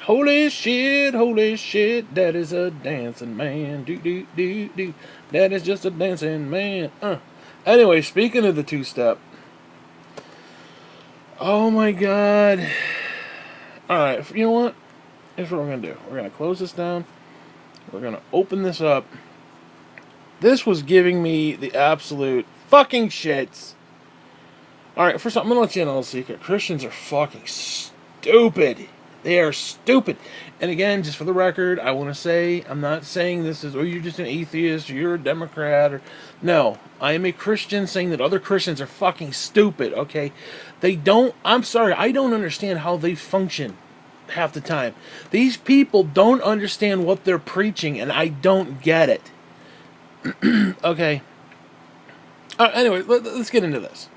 holy shit, that is a dancing man. Do, do, do, do. That is just a dancing man. Anyway, speaking of the two-step, oh my god. Alright, you know what? Here's what we're going to do. We're going to close this down. We're going to open this up. This was giving me the absolute fucking shits. Alright, first off, I'm going to let you in on a secret. Christians are fucking stupid. They are stupid. And again, just for the record, I want to say, I'm not saying this is, oh, you're just an atheist, or you're a Democrat, or... No, I am a Christian saying that other Christians are fucking stupid, okay? They don't, I'm sorry, I don't understand how they function half the time. These people don't understand what they're preaching, and I don't get it. Okay. Anyway, let's get into this.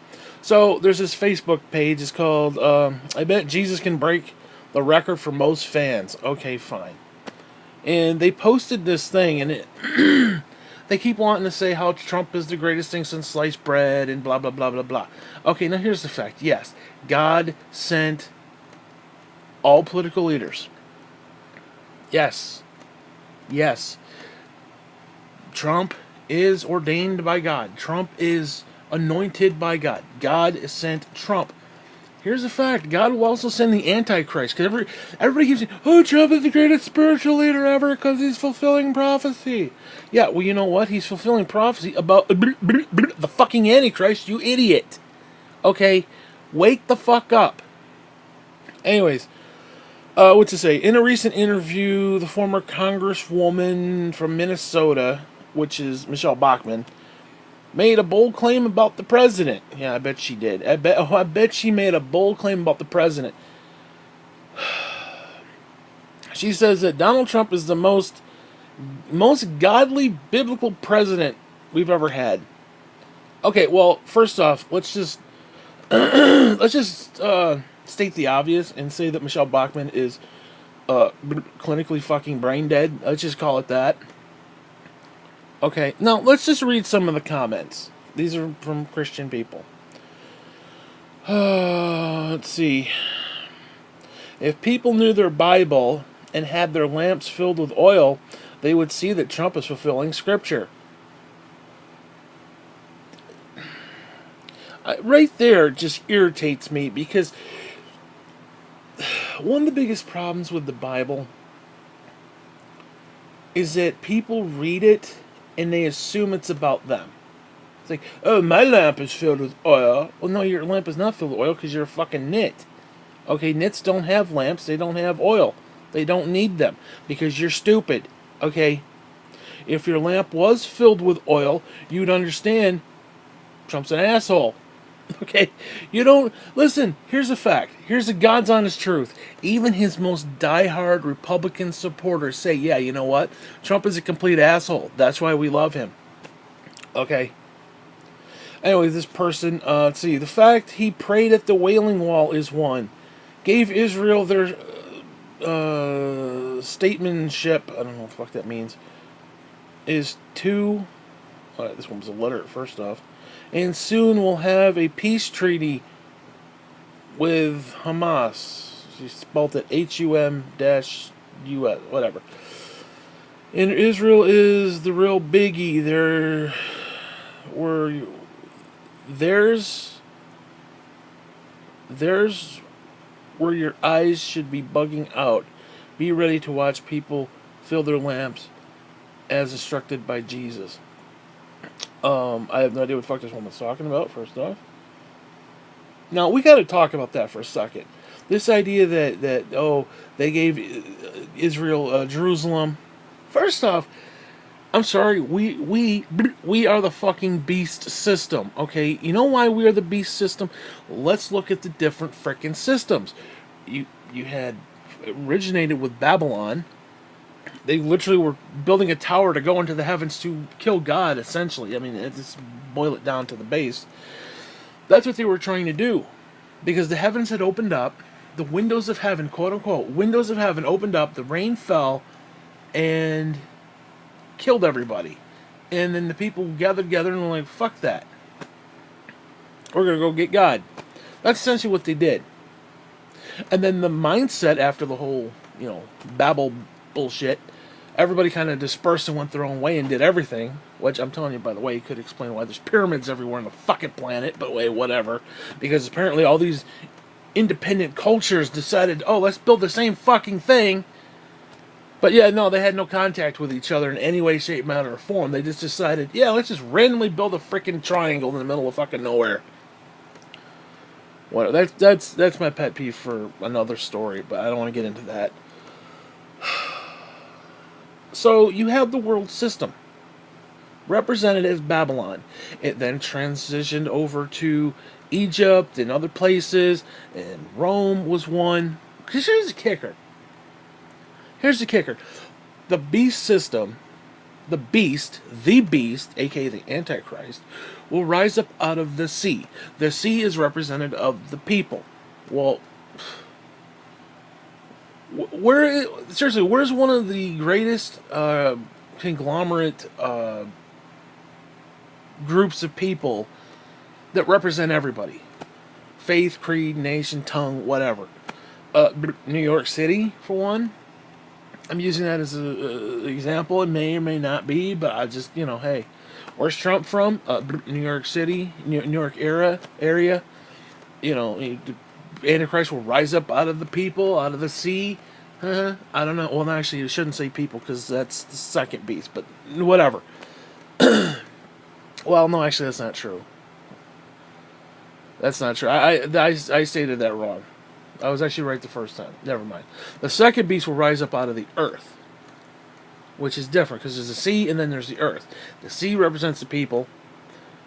So, there's this Facebook page, it's called, I Bet Jesus Can Break the Record for Most Fans. Okay, fine. And they posted this thing, and it... They keep wanting to say how Trump is the greatest thing since sliced bread, and blah, blah, blah, blah, blah. Okay, now here's the fact. Yes, God sent all political leaders. Yes. Yes. Trump is ordained by God. Trump is anointed by God. God sent Trump. Here's the fact. God will also send the Antichrist. Because everybody keeps saying, oh, Trump is the greatest spiritual leader ever because he's fulfilling prophecy. Yeah, well, you know what? He's fulfilling prophecy about the fucking Antichrist, you idiot. Okay? Wake the fuck up. Anyways, what to say? In a recent interview, the former congresswoman from Minnesota, which is Michelle Bachmann, made a bold claim about the president. Yeah, I bet she did. I bet she made a bold claim about the president. She says that Donald Trump is the most godly biblical president we've ever had. Okay, well, first off, let's just state the obvious and say that Michelle Bachmann is clinically fucking brain dead. Let's just call it that. Okay, now let's just read some of the comments. These are from Christian people. Let's see. If people knew their Bible and had their lamps filled with oil, they would see that Trump is fulfilling Scripture. Right there just irritates me because one of the biggest problems with the Bible is that people read it and they assume it's about them. It's like, oh, my lamp is filled with oil. Well, no, your lamp is not filled with oil because you're a fucking nit. Okay, nits don't have lamps. They don't have oil. They don't need them because you're stupid. Okay? If your lamp was filled with oil, you'd understand Trump's an asshole. Okay? You don't... Listen, here's a fact. Here's the God's honest truth. Even his most diehard Republican supporters say, yeah, you know what? Trump is a complete asshole. That's why we love him. Okay? Anyway, this person, let's see. The fact he prayed at the Wailing Wall is one. Gave Israel their statementship, I don't know what the fuck that means, is two. This one was a letter first off. And soon we'll have a peace treaty with Hamas. She spelled it H-U-M-U-S, whatever. And Israel is the real biggie. There's where your eyes should be bugging out. Be ready to watch people fill their lamps as instructed by Jesus. I have no idea what the fuck this woman's talking about, first off. Now, we got to talk about that for a second. This idea that they gave Israel Jerusalem. First off, I'm sorry, we are the fucking beast system, okay? You know why we are the beast system? Let's look at the different frickin' systems. You had originated with Babylon. They literally were building a tower to go into the heavens to kill God, essentially. I mean, just boil it down to the base. That's what they were trying to do. Because the heavens had opened up, the windows of heaven, quote unquote, windows of heaven opened up, the rain fell, and killed everybody. And then the people gathered together and were like, fuck that. We're going to go get God. That's essentially what they did. And then the mindset after the whole Babel bullshit. Everybody kind of dispersed and went their own way and did everything. Which I'm telling you, by the way, you could explain why there's pyramids everywhere on the fucking planet. But wait, whatever. Because apparently all these independent cultures decided, oh, let's build the same fucking thing. But yeah, no, they had no contact with each other in any way, shape, manner, or form. They just decided, yeah, let's just randomly build a freaking triangle in the middle of fucking nowhere. Well, that's my pet peeve for another story, but I don't want to get into that. So you have the world system, represented as Babylon. It then transitioned over to Egypt and other places, and Rome was one. Because here's the kicker. The beast system, the beast, aka the Antichrist, will rise up out of the sea. The sea is representative of the people. Well, where's one of the greatest conglomerate groups of people that represent everybody? Faith, creed, nation, tongue, whatever. New York City, for one. I'm using that as an example. It may or may not be, but I just, hey, where's Trump from? New York City, New York area. Antichrist will rise up out of the people, out of the sea. I don't know. Well, actually, you shouldn't say people because that's the second beast, but whatever. Well, no, actually, that's not true. That's not true. I stated that wrong. I was actually right the first time. Never mind. The second beast will rise up out of the earth, which is different because there's the sea and then there's the earth. The sea represents the people,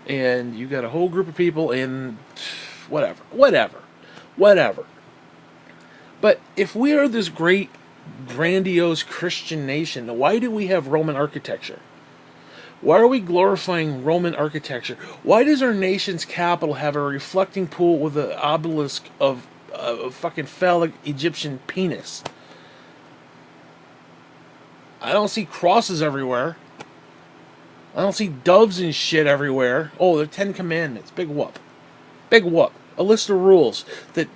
and you got a whole group of people and whatever. But if we are this great, grandiose Christian nation, why do we have Roman architecture? Why are we glorifying Roman architecture? Why does our nation's capital have a reflecting pool with an obelisk of a fucking phallic Egyptian penis? I don't see crosses everywhere. I don't see doves and shit everywhere. Oh, the Ten Commandments. Big whoop. Big whoop. A list of rules that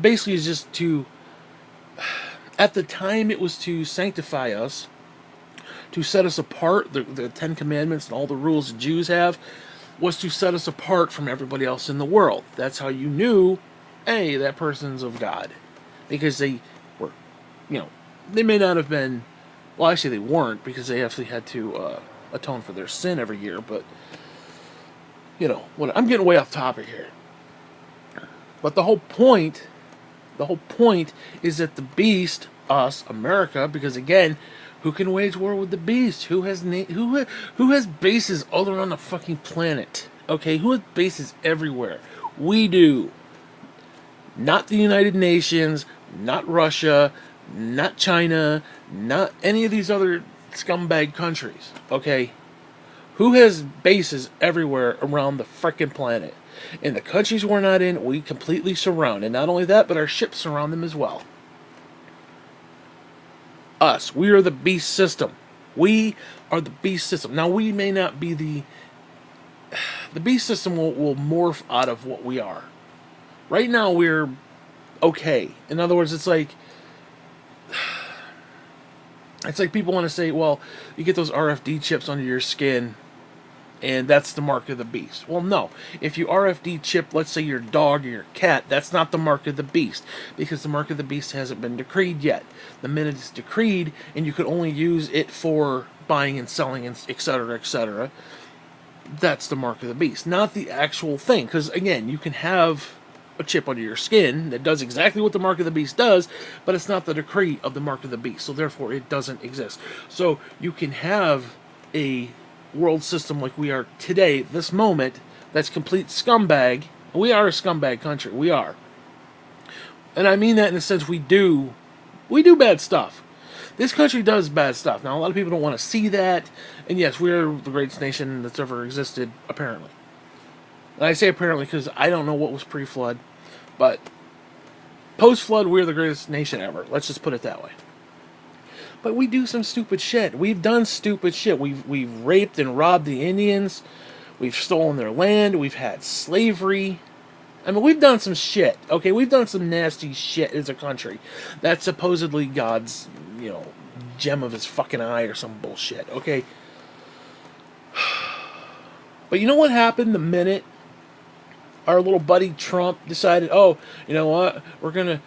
basically is just to... At the time, it was to sanctify us, to set us apart. The Ten Commandments and all the rules the Jews have was to set us apart from everybody else in the world. That's how you knew, hey, that person's of God. Because they were, they may not have been, well, actually they weren't, because they actually had to atone for their sin every year, but, I'm getting way off topic here. But the whole point is that the beast, us, America, because again, who can wage war with the beast? Who has bases all around the fucking planet? Okay, who has bases everywhere? We do. Not the United Nations, not Russia, not China, not any of these other scumbag countries. Okay? Who has bases everywhere around the frickin' planet? In the countries we're not in, we completely surround. And not only that, but our ships surround them as well. Us. We are the beast system. We are the beast system. Now, we may not be the beast system will morph out of what we are. Right now, we're okay. In other words, it's like people want to say, well, you get those RFD chips under your skin, and that's the mark of the beast. Well, no. If you RFD chip, let's say your dog or your cat, that's not the mark of the beast, because the mark of the beast hasn't been decreed yet. The minute it's decreed, and you could only use it for buying and selling, and etc., that's the mark of the beast, not the actual thing. Because, again, you can have a chip under your skin that does exactly what the mark of the beast does, but it's not the decree of the mark of the beast, so therefore it doesn't exist. So you can have a world system like we are today, this moment, that's complete scumbag. We are a scumbag country. We are. And I mean that in the sense we do bad stuff. This country does bad stuff. Now, a lot of people don't want to see that. And yes, we're the greatest nation that's ever existed, apparently. And I say apparently because I don't know what was pre-flood. But post-flood, we're the greatest nation ever. Let's just put it that way. But we do some stupid shit. We've done stupid shit. We've raped and robbed the Indians. We've stolen their land. We've had slavery. I mean, we've done some shit, okay? We've done some nasty shit as a country. That's supposedly God's, you know, gem of his fucking eye or some bullshit, okay? But you know what happened the minute our little buddy Trump decided, oh, you know what? We're gonna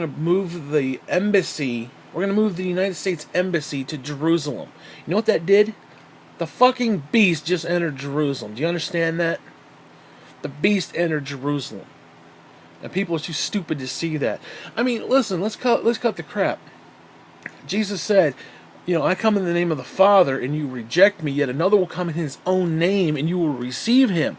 move the embassy. We're gonna move the United States embassy to Jerusalem. You know what that did? The fucking beast just entered Jerusalem. Do you understand that? The beast entered Jerusalem, and people are too stupid to see that. I mean, listen. Let's cut the crap. Jesus said, you know, I come in the name of the Father, and you reject me. Yet another will come in his own name, and you will receive him.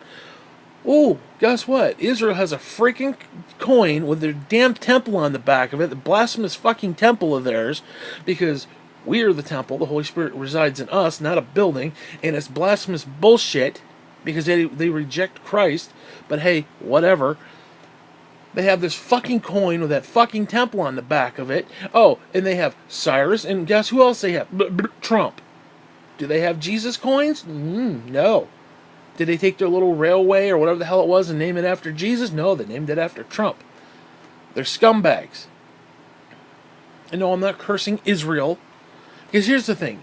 Oh, guess what? Israel has a freaking coin with their damn temple on the back of it, the blasphemous fucking temple of theirs, because we are the temple, the Holy Spirit resides in us, not a building, and it's blasphemous bullshit, because they reject Christ, but hey, whatever. They have this fucking coin with that fucking temple on the back of it. Oh, and they have Cyrus, and guess who else they have? Trump. Do they have Jesus coins? No. Did they take their little railway or whatever the hell it was and name it after Jesus? No, they named it after Trump. They're scumbags. And no, I'm not cursing Israel. Because here's the thing.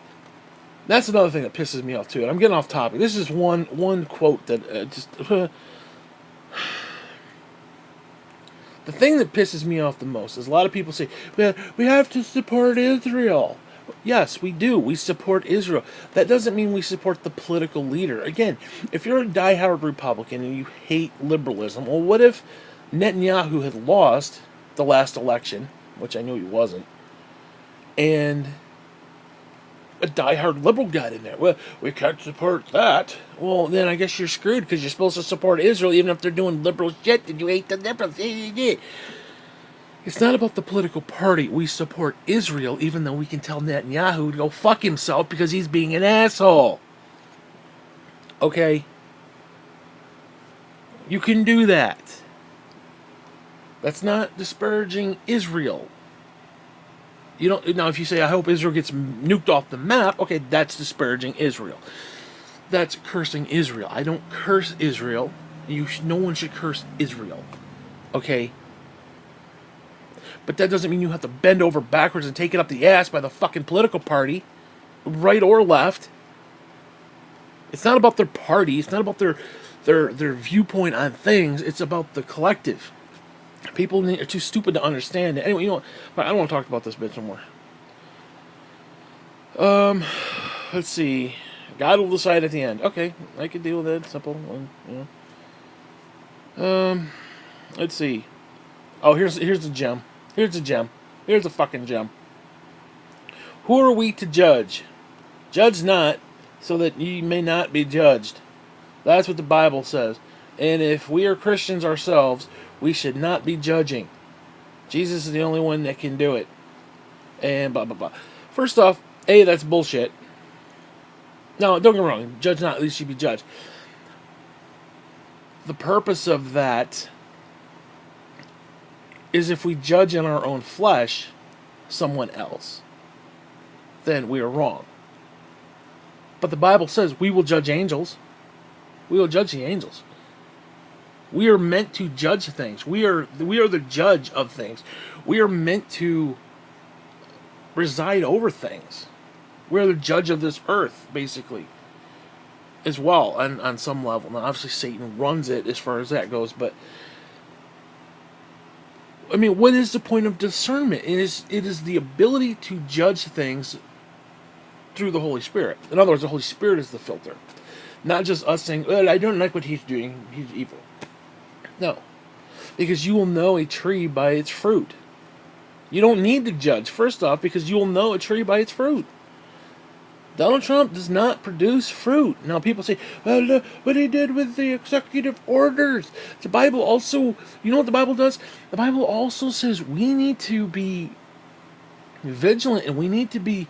That's another thing that pisses me off too. And I'm getting off topic. This is one quote that just... the thing that pisses me off the most is a lot of people say, well, we have to support Israel. Yes, we do. We support Israel. That doesn't mean we support the political leader. Again, if you're a diehard Republican and you hate liberalism, well, what if Netanyahu had lost the last election, which I knew he wasn't, and a diehard liberal got in there? Well, we can't support that. Well, then I guess you're screwed because you're supposed to support Israel even if they're doing liberal shit and you hate the liberals. It's not about the political party. We support Israel, even though we can tell Netanyahu to go fuck himself because he's being an asshole. Okay? You can do that. That's not disparaging Israel. You don't. Now, if you say, I hope Israel gets nuked off the map, okay, that's disparaging Israel. That's cursing Israel. I don't curse Israel. No one should curse Israel. Okay? But that doesn't mean you have to bend over backwards and take it up the ass by the fucking political party, right or left. It's not about their party. It's not about their viewpoint on things. It's about the collective. People are too stupid to understand it. Anyway, you know what? I don't want to talk about this bitch anymore. Let's see. God will decide at the end. Okay, I can deal with that. Simple. You know. Let's see. Oh, here's the gem. Here's a gem. Here's a fucking gem. Who are we to judge? Judge not, so that ye may not be judged. That's what the Bible says. And if we are Christians ourselves, we should not be judging. Jesus is the only one that can do it. And blah, blah, blah. First off, A, that's bullshit. No, don't get me wrong. Judge not, at least you be judged. The purpose of that is if we judge in our own flesh someone else, then we are wrong. But the Bible says we will judge angels. We will judge the angels. We are meant to judge things. We are the judge of things. We are meant to reside over things. We are the judge of this earth, basically, as well, on some level. Now, obviously, Satan runs it as far as that goes, but I mean, what is the point of discernment? It is the ability to judge things through the Holy Spirit. In other words, the Holy Spirit is the filter. Not just us saying, well, I don't like what he's doing, he's evil. No. Because you will know a tree by its fruit. You don't need to judge, first off, because you will know a tree by its fruit. Donald Trump does not produce fruit. Now, people say, well, look what he did with the executive orders. The Bible also, you know what the Bible does? The Bible also says we need to be vigilant and we need to be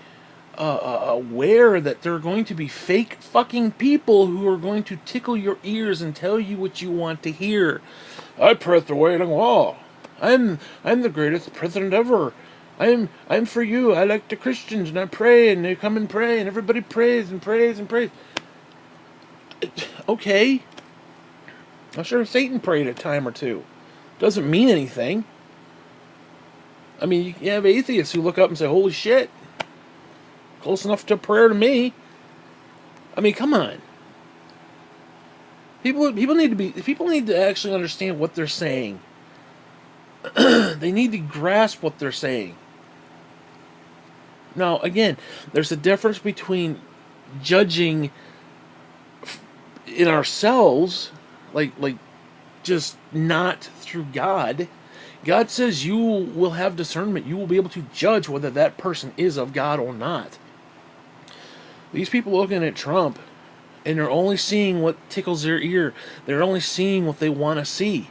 aware that there are going to be fake fucking people who are going to tickle your ears and tell you what you want to hear. I press the wailing wall. I'm the greatest president ever. I'm for you. I like the Christians and I pray and they come and pray and everybody prays and prays and prays. Okay. I'm sure Satan prayed a time or two. Doesn't mean anything. I mean, you have atheists who look up and say, holy shit, close enough to prayer to me. I mean, come on. People need to actually understand what they're saying. They need to grasp what they're saying. Now, again, there's a difference between judging in ourselves, like just not through God. God says you will have discernment. You will be able to judge whether that person is of God or not. These people looking at Trump, and they're only seeing what tickles their ear. They're only seeing what they want to see.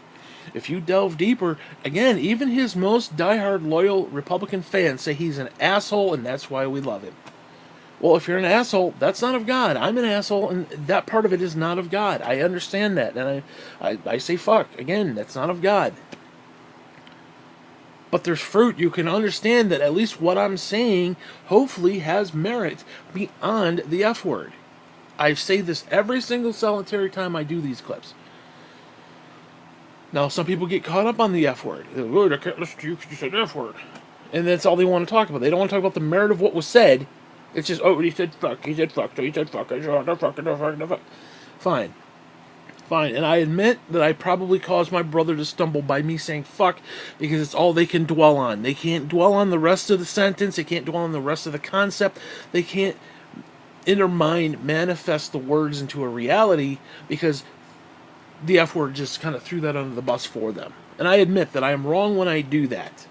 If you delve deeper, again, even his most diehard loyal Republican fans say he's an asshole and that's why we love him. Well, if you're an asshole, that's not of God. I'm an asshole, and that part of it is not of God. I understand that, and I say fuck. Again, that's not of God. But there's fruit. You can understand that at least what I'm saying hopefully has merit beyond the F word. I say this every single solitary time I do these clips. Now, some people get caught up on the F word. They're like, I can't listen to you because you said F word. And that's all they want to talk about. They don't want to talk about the merit of what was said. It's just, oh, he said fuck, he said fuck, he said fuck, he said fuck. Fine. Fine. And I admit that I probably caused my brother to stumble by me saying fuck because it's all they can dwell on. They can't dwell on the rest of the sentence. They can't dwell on the rest of the concept. They can't, in their mind, manifest the words into a reality because the F word just kind of threw that under the bus for them. And I admit that I am wrong when I do that.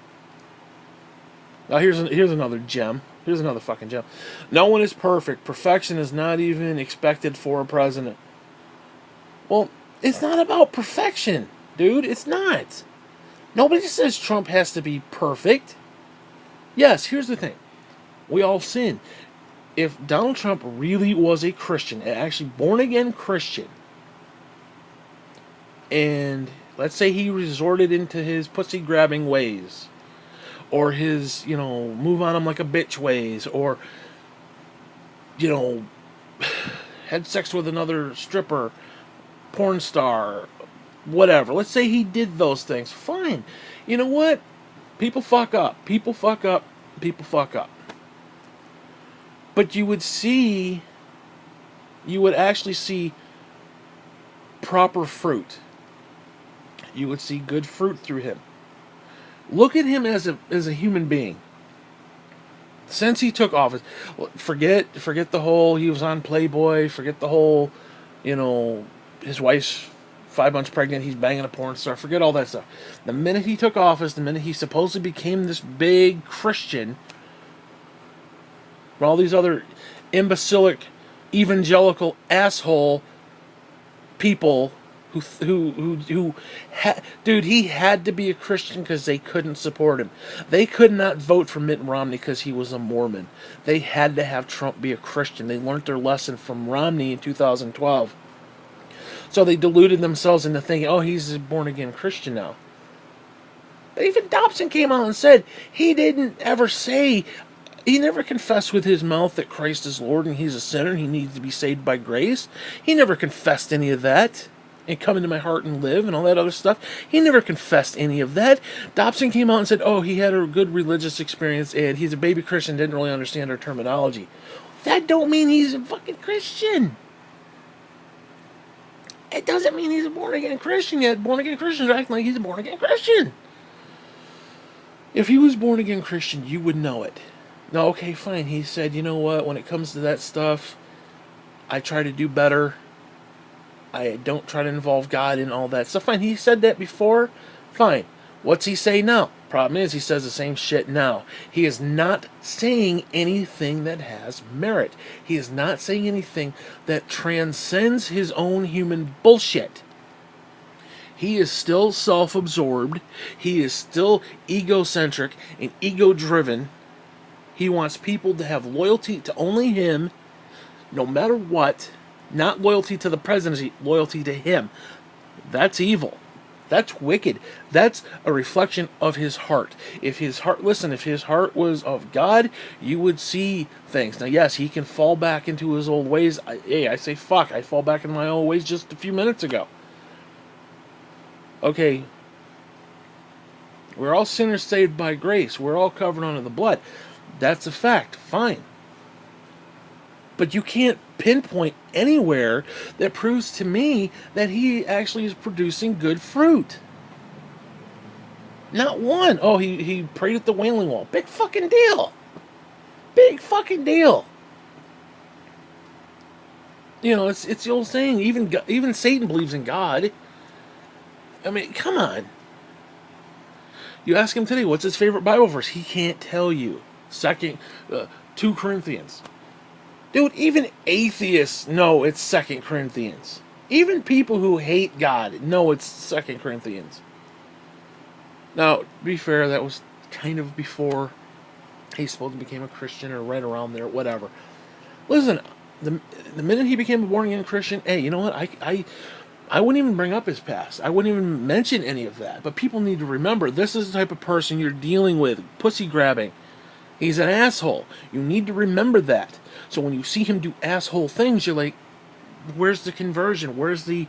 Now here's another gem. Here's another fucking gem. No one is perfect. Perfection is not even expected for a president. Well, it's not about perfection, dude. It's not. Nobody says Trump has to be perfect. Yes, here's the thing. We all sin. If Donald Trump really was a Christian, an actually born-again Christian, and let's say he resorted into his pussy-grabbing ways, or his, move on him like a bitch ways, or, had sex with another stripper, porn star, whatever. Let's say he did those things. Fine. You know what? People fuck up. People fuck up. People fuck up. But you would actually see proper fruit. You would see good fruit through him. Look at him as a human being. Since he took office, forget the whole he was on Playboy. Forget the whole, his wife's 5 months pregnant. He's banging a porn star. Forget all that stuff. The minute he took office, the minute he supposedly became this big Christian, where all these other imbecilic, evangelical asshole people dude, he had to be a Christian because they couldn't support him. They could not vote for Mitt Romney because he was a Mormon. They had to have Trump be a Christian. They learned their lesson from Romney in 2012. So they deluded themselves into thinking, oh, he's a born-again Christian now. But even Dobson came out and said he didn't ever say, he never confessed with his mouth that Christ is Lord and he's a sinner and he needs to be saved by grace. He never confessed any of that. And come into my heart and live and all that other stuff. He never confessed any of that. Dobson came out and said, oh, he had a good religious experience and he's a baby Christian, didn't really understand our terminology. That don't mean he's a fucking Christian. It doesn't mean he's a born-again Christian yet. Born-again Christians are acting like he's a born-again Christian. If he was born-again Christian, you would know it. No, okay, fine. He said, you know what, when it comes to that stuff, I try to do better. I don't try to involve God in all that stuff. Fine, he said that before. Fine. What's he say now? Problem is, he says the same shit now. He is not saying anything that has merit. He is not saying anything that transcends his own human bullshit. He is still self-absorbed. He is still egocentric and ego-driven. He wants people to have loyalty to only him, no matter what. Not loyalty to the presidency, loyalty to him. That's evil. That's wicked. That's a reflection of his heart. If his heart was of God, you would see things. Now, yes, he can fall back into his old ways. I say fuck. I fall back into my old ways just a few minutes ago. Okay, We're all sinners saved by grace. We're all covered under the blood. That's a fact. Fine. But you can't pinpoint anywhere that proves to me that he actually is producing good fruit. Not one. Oh, he prayed at the Wailing Wall. Big fucking deal. Big fucking deal. You know, it's the old saying. Even Satan believes in God. I mean, come on. You ask him today, what's his favorite Bible verse? He can't tell you. 2 Corinthians. Dude, even atheists know it's 2 Corinthians. Even people who hate God know it's 2 Corinthians. Now, to be fair, that was kind of before he supposedly became a Christian, or right around there, whatever. Listen, the minute he became a born-again Christian, hey, you know what? I wouldn't even bring up his past. I wouldn't even mention any of that. But people need to remember, this is the type of person you're dealing with. Pussy grabbing. He's an asshole. You need to remember that. So when you see him do asshole things, you're like, where's the conversion? Where's the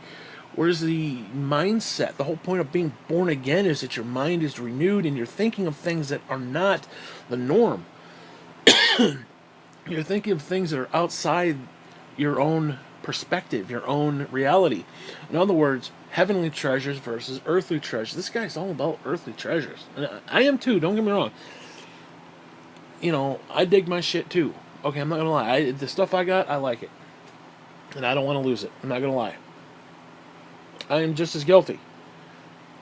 mindset? The whole point of being born again is that your mind is renewed and you're thinking of things that are not the norm. You're thinking of things that are outside your own perspective, your own reality. In other words, heavenly treasures versus earthly treasures. This guy's all about earthly treasures. And I am too, don't get me wrong. You know, I dig my shit too. Okay, I'm not gonna lie. The stuff I got, I like it. And I don't want to lose it. I'm not gonna lie. I am just as guilty.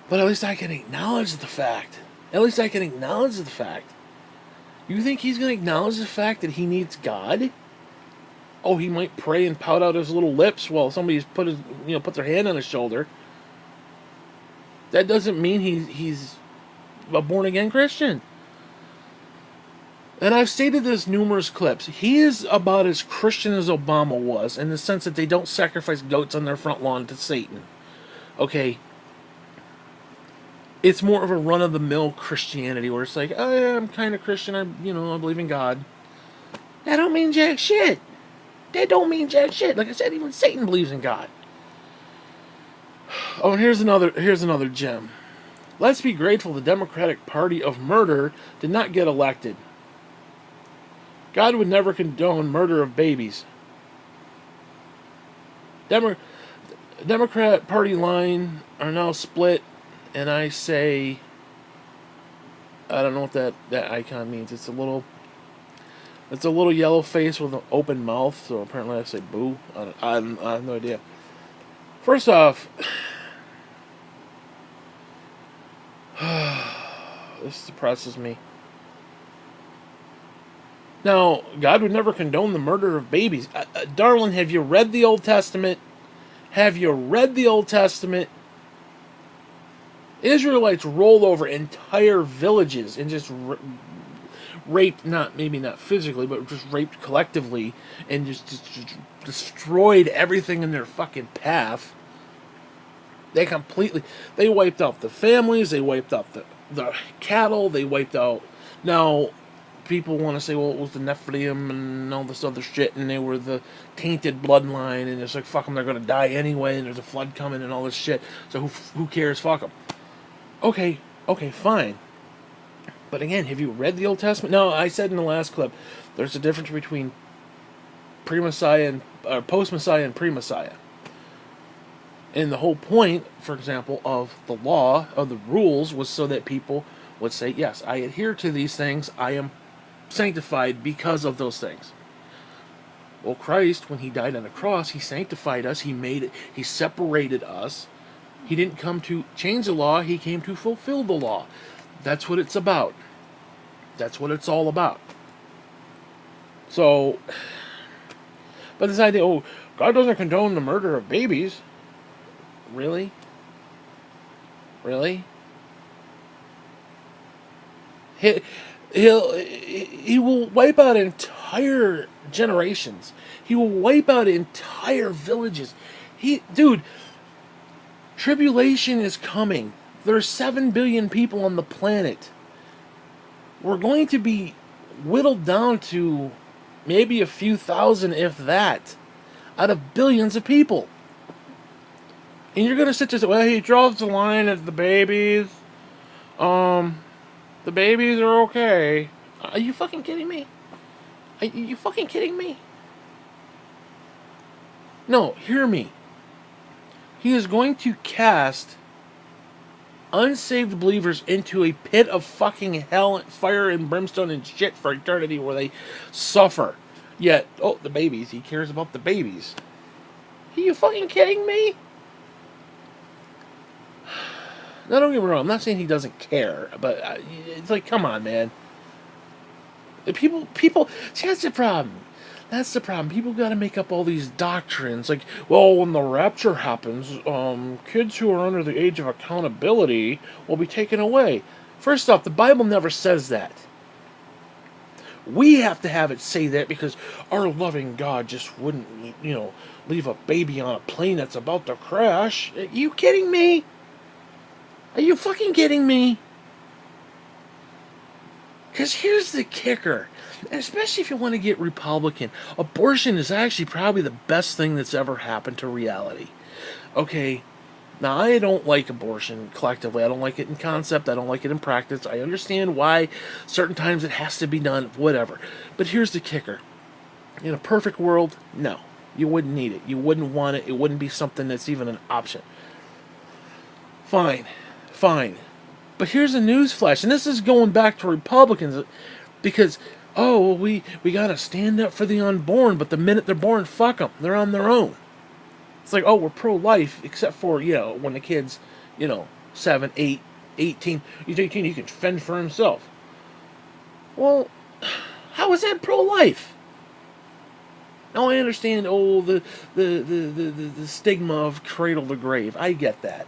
But at least I can acknowledge the fact. At least I can acknowledge the fact. You think he's gonna acknowledge the fact that he needs God? Oh, he might pray and pout out his little lips while somebody's put their hand on his shoulder. That doesn't mean he's a born again Christian. And I've stated this numerous clips. He is about as Christian as Obama was, in the sense that they don't sacrifice goats on their front lawn to Satan. Okay? It's more of a run-of-the-mill Christianity, where it's like, oh yeah, I'm kind of Christian, I believe in God. That don't mean jack shit. That don't mean jack shit. Like I said, even Satan believes in God. Oh, and here's another gem. Let's be grateful the Democratic Party of murder did not get elected. God would never condone murder of babies. Democrat Party line are now split, and I say, I don't know what that icon means. It's a little yellow face with an open mouth, so apparently I say boo. I have no idea. First off, this depresses me. Now, God would never condone the murder of babies. Darling, have you read the Old Testament? Have you read the Old Testament? Israelites rolled over entire villages and just raped, maybe not physically, but just raped collectively, and just destroyed everything in their fucking path. They wiped out the families, they wiped out the cattle, they wiped out. Now, people want to say, well, it was the Nephilim and all this other shit, and they were the tainted bloodline, and it's like, fuck them, they're going to die anyway, and there's a flood coming and all this shit, so who cares, fuck them. Okay, fine. But again, have you read the Old Testament? No, I said in the last clip, there's a difference between pre-Messiah and post-Messiah and pre-Messiah. And the whole point, for example, of the law, of the rules, was so that people would say, yes, I adhere to these things, I am sanctified because of those things. Well, Christ, when he died on the cross, he sanctified us, he separated us. He didn't come to change the law, he came to fulfill the law. That's what it's about. That's what it's all about. So, but this idea, oh, God doesn't condone the murder of babies. Really? Really? He will wipe out entire generations. He will wipe out entire villages. Dude, tribulation is coming. There are 7 billion people on the planet. We're going to be whittled down to maybe a few thousand, if that, out of billions of people. And you're going to sit there and say, well, he draws the line at the babies. The babies are okay. Are you fucking kidding me? Are you fucking kidding me? No, hear me. He is going to cast unsaved believers into a pit of fucking hell, fire, and brimstone and shit for eternity where they suffer. Yet, oh, the babies. He cares about the babies. Are you fucking kidding me? Now, don't get me wrong. I'm not saying he doesn't care, but it's like, come on, man. People. See, that's the problem. That's the problem. People got to make up all these doctrines. Like, well, when the rapture happens, kids who are under the age of accountability will be taken away. First off, the Bible never says that. We have to have it say that because our loving God just wouldn't, leave a baby on a plane that's about to crash. Are you kidding me? Are you fucking kidding me? Because here's the kicker, especially if you want to get Republican, abortion is actually probably the best thing that's ever happened to reality. Okay, now I don't like abortion collectively. I don't like it in concept. I don't like it in practice. I understand why certain times it has to be done, whatever. But here's the kicker. In a perfect world, no. You wouldn't need it. You wouldn't want it. It wouldn't be something that's even an option. Fine. Fine. But here's a news flash, and this is going back to Republicans, because, oh, we got to stand up for the unborn, but the minute they're born, fuck them. They're on their own. It's like, oh, we're pro-life, except for, when the kid's, 7, 8, 18. He's 18, he can fend for himself. Well, how is that pro-life? Now, I understand, the stigma of cradle to grave. I get that.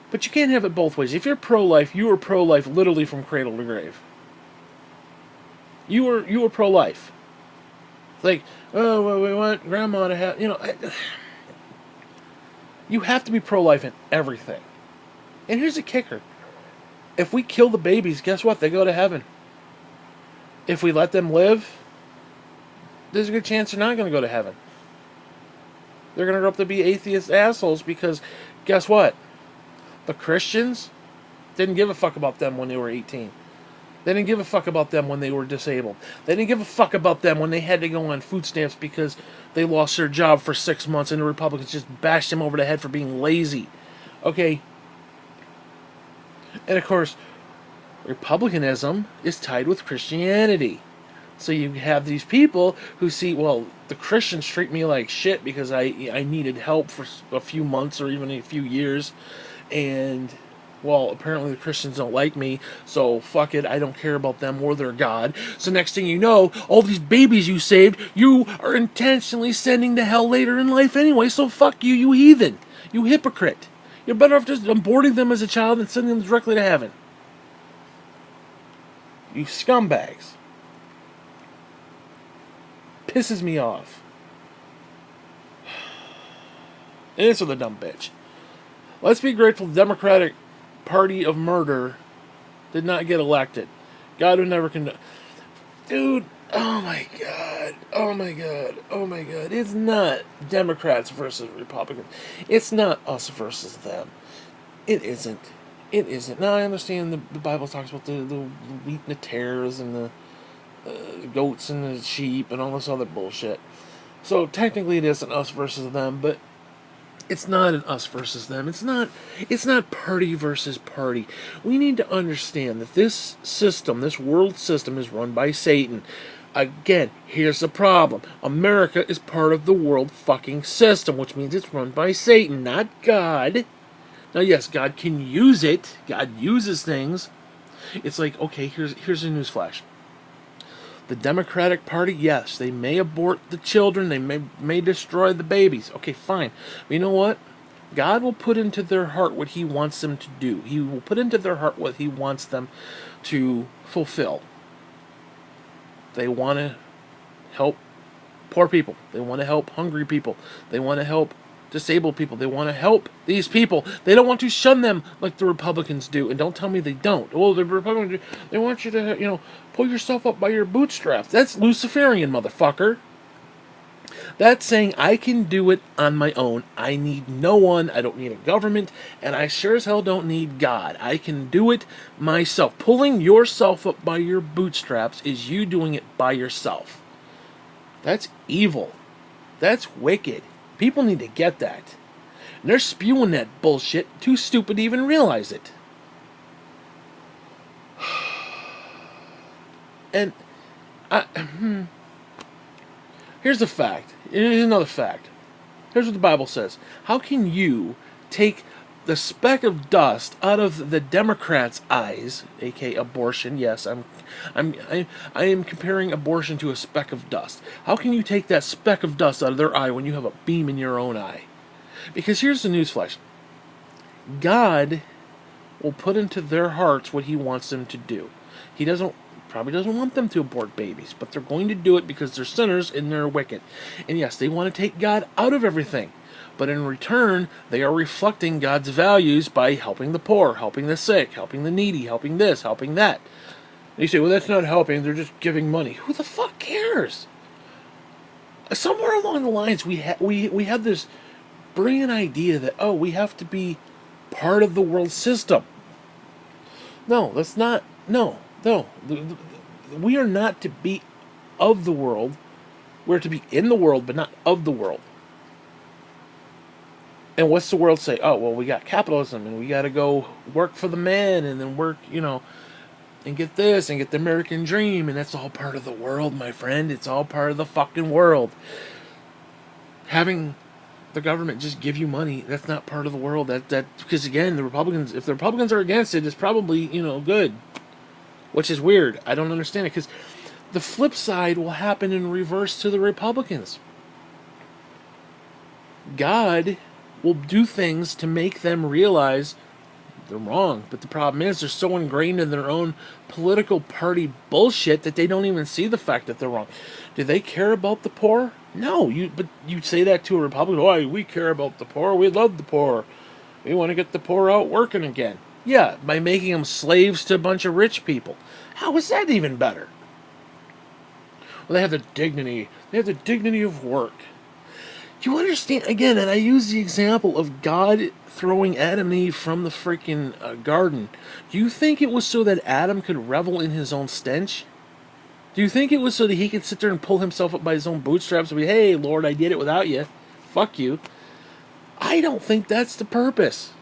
But you can't have it both ways. If you're pro-life, you are pro-life literally from cradle to grave. You were pro-life. It's like, oh, well, we want grandma to have, you have to be pro-life in everything. And here's the kicker. If we kill the babies, guess what? They go to heaven. If we let them live, there's a good chance they're not going to go to heaven. They're going to grow up to be atheist assholes because, guess what? The Christians didn't give a fuck about them when they were 18. They didn't give a fuck about them when they were disabled. They didn't give a fuck about them when they had to go on food stamps because they lost their job for 6 months and the Republicans just bashed them over the head for being lazy. Okay? And of course, Republicanism is tied with Christianity. So you have these people who see, well, the Christians treat me like shit because I needed help for a few months or even a few years. And, well, apparently the Christians don't like me, so fuck it, I don't care about them or their God. So next thing you know, all these babies you saved, you are intentionally sending to hell later in life anyway, so fuck you, you heathen. You hypocrite. You're better off just aborting them as a child and sending them directly to heaven. You scumbags. Pisses me off. Answer the dumb bitch. Let's be grateful the Democratic Party of Murder did not get elected. God would never condone. Dude, oh my God. Oh my God. Oh my God. It's not Democrats versus Republicans. It's not us versus them. It isn't. It isn't. Now I understand the Bible talks about the wheat and the tares and the goats and the sheep and all this other bullshit. So technically it isn't us versus them, but it's not an us versus them. It's not party versus party. We need to understand that this system, this world system, is run by Satan. Again, here's the problem. America is part of the world fucking system, which means it's run by Satan, not God. Now, yes, God can use it. God uses things. It's like, okay, here's a newsflash. The Democratic Party, yes, they may abort the children, they may destroy the babies. Okay, fine. But you know what? God will put into their heart what He wants them to do. He will put into their heart what He wants them to fulfill. They want to help poor people. They want to help hungry people. They want to help disabled people. They want to help these people. They don't want to shun them like the Republicans do. And don't tell me they don't. Well, the Republicans, they want you to, pull yourself up by your bootstraps. That's Luciferian, motherfucker. That's saying I can do it on my own. I need no one. I don't need a government. And I sure as hell don't need God. I can do it myself. Pulling yourself up by your bootstraps is you doing it by yourself. That's evil. That's wicked. People need to get that. And they're spewing that bullshit, too stupid to even realize it. And here's the fact. Here's another fact. Here's what the Bible says. How can you take the speck of dust out of the Democrats' eyes, aka abortion? Yes, I am comparing abortion to a speck of dust. How can you take that speck of dust out of their eye when you have a beam in your own eye? Because here's the newsflash. God will put into their hearts what he wants them to do. He probably doesn't want them to abort babies, but they're going to do it because they're sinners and they're wicked. And yes, they want to take God out of everything. But in return, they are reflecting God's values by helping the poor, helping the sick, helping the needy, helping this, helping that. And you say, well, that's not helping, they're just giving money. Who the fuck cares? Somewhere along the lines, we have this brilliant idea that, oh, we have to be part of the world system. No, that's not. No. We are not to be of the world. We're to be in the world, but not of the world. And what's the world say? Oh, well, we got capitalism, and we got to go work for the man, and then work, and get this, and get the American dream, and that's all part of the world, my friend. It's all part of the fucking world. Having the government just give you money, that's not part of the world. That because again, if the Republicans are against it, it's probably good, which is weird. I don't understand it because the flip side will happen in reverse to the Republicans. God will do things to make them realize they're wrong, but the problem is they're so ingrained in their own political party bullshit that they don't even see the fact that they're wrong. Do they care about the poor? No, but you say that to a Republican, oh, we care about the poor, we love the poor, we want to get the poor out working again. Yeah, by making them slaves to a bunch of rich people. How is that even better? Well, they have the dignity of work. Do you understand? Again, and I use the example of God throwing Adam and Eve from the freaking garden. Do you think it was so that Adam could revel in his own stench? Do you think it was so that he could sit there and pull himself up by his own bootstraps and be, hey, Lord, I did it without you. Fuck you. I don't think that's the purpose.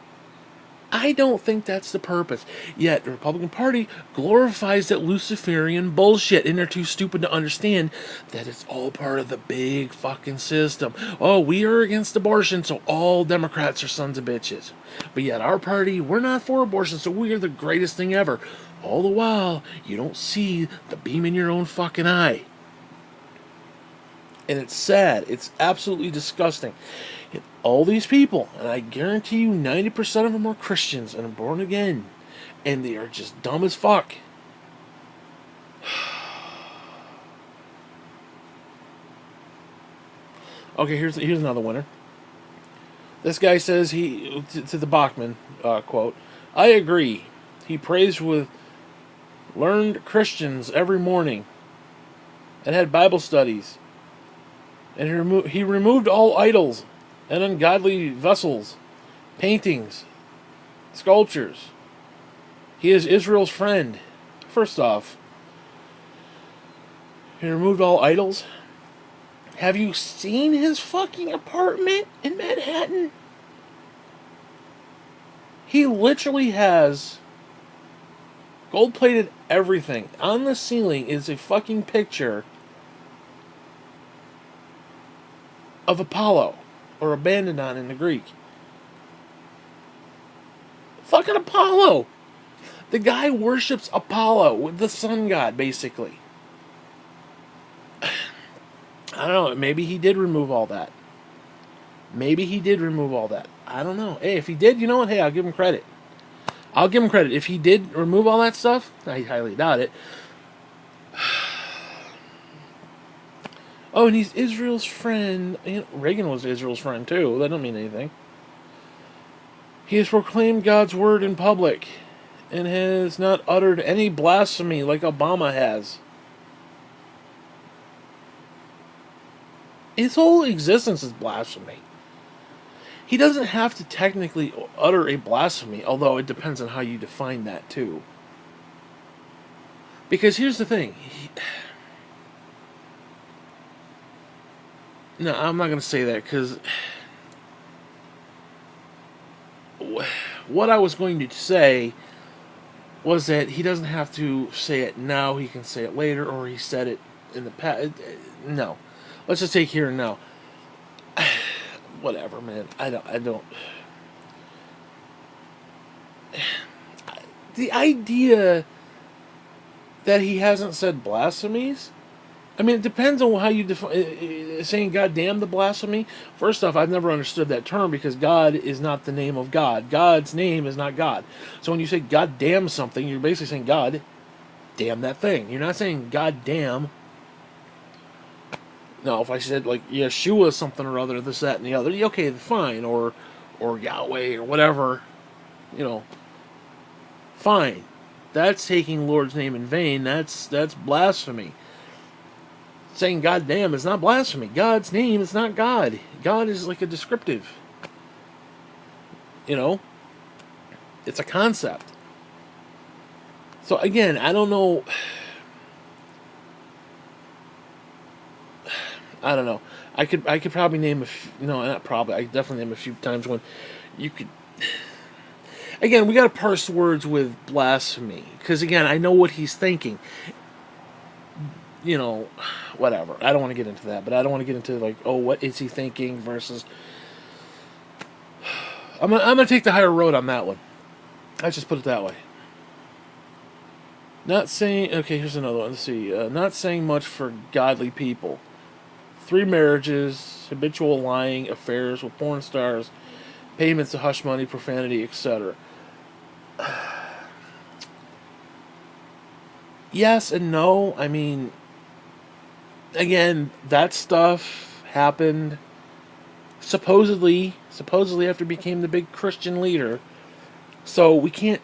I don't think that's the purpose. Yet the Republican Party glorifies that Luciferian bullshit, and they're too stupid to understand that it's all part of the big fucking system. Oh, we are against abortion, so all Democrats are sons of bitches. But yet our party, we're not for abortion, so we are the greatest thing ever. All the while, you don't see the beam in your own fucking eye. And it's sad. It's absolutely disgusting. And all these people, and I guarantee you 90% of them are Christians and are born again. And they are just dumb as fuck. Okay, here's another winner. This guy says to the Bachman quote, I agree. He prays with learned Christians every morning and had Bible studies. And he removed all idols and ungodly vessels, paintings, sculptures. He is Israel's friend. First off, he removed all idols. Have you seen his fucking apartment in Manhattan? He literally has gold-plated everything. On the ceiling is a fucking picture of Apollo, or Abandonon in the Greek. Fucking Apollo! The guy worships Apollo, the sun god, basically. I don't know, maybe he did remove all that. I don't know. Hey, if he did, you know what? Hey, I'll give him credit. If he did remove all that stuff, I highly doubt it. Oh, and he's Israel's friend. Reagan was Israel's friend, too. That don't mean anything. He has proclaimed God's word in public and has not uttered any blasphemy like Obama has. His whole existence is blasphemy. He doesn't have to technically utter a blasphemy, although it depends on how you define that too. Because here's the thing. No, I'm not going to say that because what I was going to say was that he doesn't have to say it now. He can say it later, or he said it in the past. No, let's just take here and now. Whatever, man. I don't. The idea that he hasn't said blasphemies. I mean, it depends on how you define saying "God damn" the blasphemy. First off, I've never understood that term because God is not the name of God. God's name is not God. So when you say "God damn" something, you're basically saying "God damn that thing." You're not saying "God damn." No, if I said like Yeshua something or other, this, that, and the other, okay, fine, or Yahweh or whatever, you know, fine. That's taking Lord's name in vain. That's blasphemy. Saying "God damn" is not blasphemy. God's name is not God. God is like a descriptive. You know, it's a concept. So again, I don't know. I don't know. I could probably name a few, no, not probably. I could definitely name a few times when you could. Again, we got to parse words with blasphemy because again, I know what he's thinking. You know, whatever. I don't want to get into that, but I don't want to get into like, oh, what is he thinking versus. I'm gonna take the higher road on that one. Let's just put it that way. Not saying. Okay, here's another one. Let's see. Not saying much for godly people. 3 marriages, habitual lying, affairs with porn stars, payments to hush money, profanity, etc. Yes and no. I mean, again, that stuff happened supposedly after he became the big Christian leader. So we can't.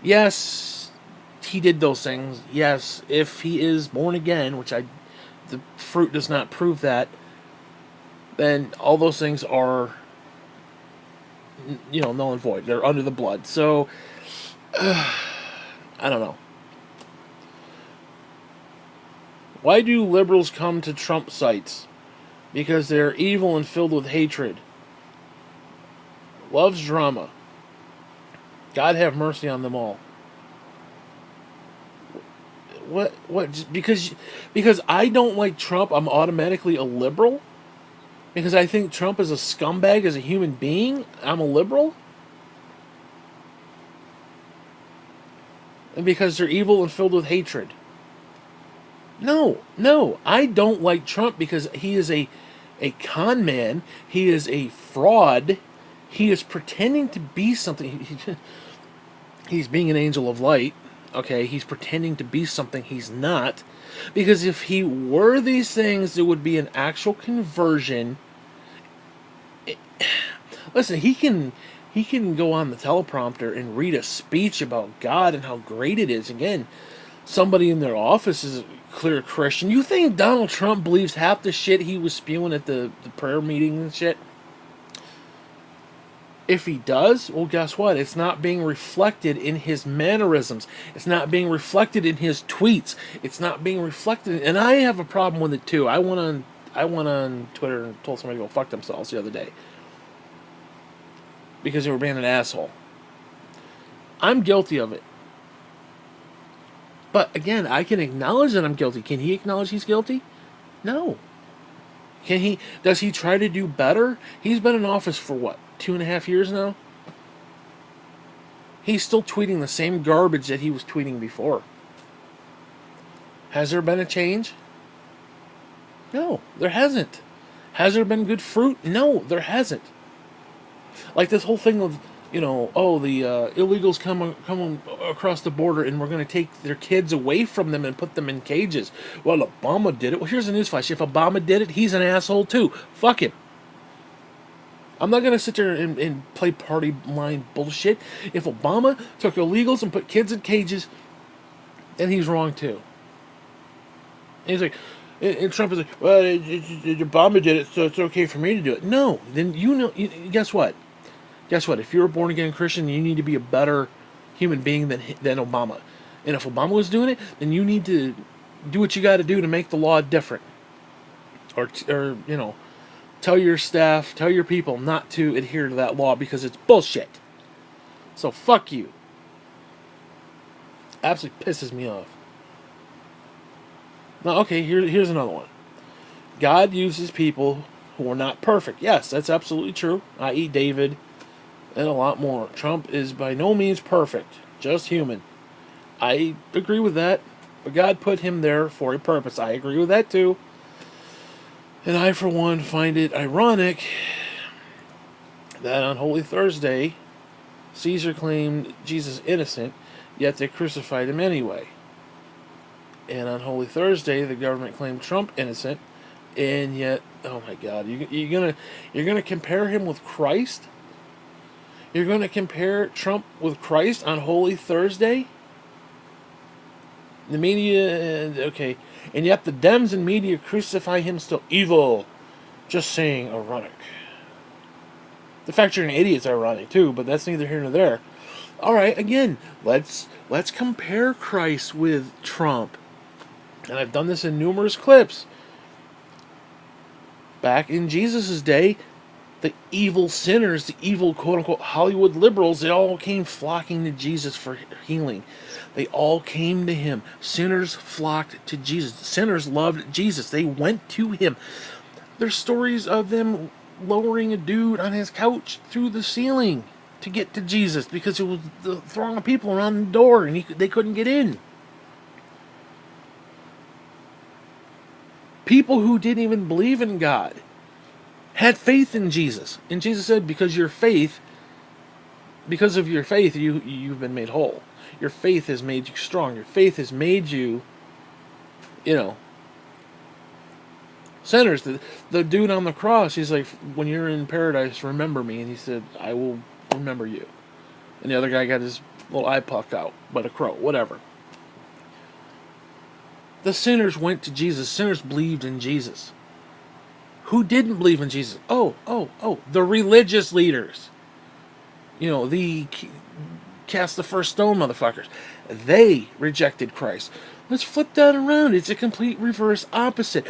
Yes, he did those things. Yes, if he is born again, which the fruit does not prove that, then all those things are, null and void. They're under the blood. So, I don't know. Why do liberals come to Trump sites? Because they're evil and filled with hatred. Loves drama. God have mercy on them all. What? Because I don't like Trump, I'm automatically a liberal? Because I think Trump is a scumbag as a human being, I'm a liberal? And because they're evil and filled with hatred? No. I don't like Trump because he is a con man. He is a fraud. He is pretending to be something. He's being an angel of light. Okay, he's pretending to be something he's not. Because if he were these things, there would be an actual conversion. Listen, he can go on the teleprompter and read a speech about God and how great it is. Again, somebody in their office is a clear Christian. You think Donald Trump believes half the shit he was spewing at the prayer meeting and shit? If he does, well, guess what? It's not being reflected in his mannerisms. It's not being reflected in his tweets. It's not being reflected. And I have a problem with it too. I went on Twitter and told somebody to go fuck themselves the other day because they were being an asshole. I'm guilty of it. But again, I can acknowledge that I'm guilty. Can he acknowledge he's guilty? No. Can he? Does he try to do better? He's been in office for what, 2.5 years now? He's still tweeting the same garbage that he was tweeting before. Has there been a change? No, there hasn't. Has there been good fruit? No, there hasn't. Like this whole thing of, the illegals come across the border and we're going to take their kids away from them and put them in cages. Well, Obama did it. Well, here's a newsflash. If Obama did it, he's an asshole too. Fuck him. I'm not going to sit there and play party line bullshit. If Obama took illegals and put kids in cages, then he's wrong too. And he's like, And Trump is like, well, Obama did it, so it's okay for me to do it. No, then guess what? Guess what? If you're a born again Christian, you need to be a better human being than Obama. And if Obama was doing it, then you need to do what you got to do to make the law different, or tell your staff, tell your people not to adhere to that law because it's bullshit. So fuck you. Absolutely pisses me off. Now, okay, here's another one. God uses people who are not perfect. Yes, that's absolutely true. I.e., David, and a lot more. Trump is by no means perfect, just human. I agree with that, but God put him there for a purpose. I agree with that too. And I, for one, find it ironic that on Holy Thursday, Caesar claimed Jesus innocent, yet they crucified him anyway. And on Holy Thursday, the government claimed Trump innocent, and yet, oh my God, you're gonna compare him with Christ? You're gonna compare Trump with Christ on Holy Thursday? The media, okay, and yet the Dems and media crucify him still. Evil. Just saying, ironic. The fact you're an idiot's ironic too, but that's neither here nor there. All right, again, let's compare Christ with Trump, and I've done this in numerous clips. Back in Jesus' day, the evil sinners, the evil quote-unquote Hollywood liberals, they all came flocking to Jesus for healing. They all came to him. Sinners flocked to Jesus. Sinners loved Jesus. They went to him. There's stories of them lowering a dude on his couch through the ceiling to get to Jesus because it was the throng of people around the door and they couldn't get in. People who didn't even believe in God had faith in Jesus. And Jesus said, because of your faith, you've been made whole. Your faith has made you strong. Your faith has made you, sinners. The dude on the cross, he's like, when you're in paradise, remember me. And he said, I will remember you. And the other guy got his little eye puffed out, but a crow, whatever. The sinners went to Jesus. Sinners believed in Jesus. Who didn't believe in Jesus? Oh, the religious leaders. The cast the first stone motherfuckers. They rejected Christ. Let's flip that around. It's a complete reverse opposite.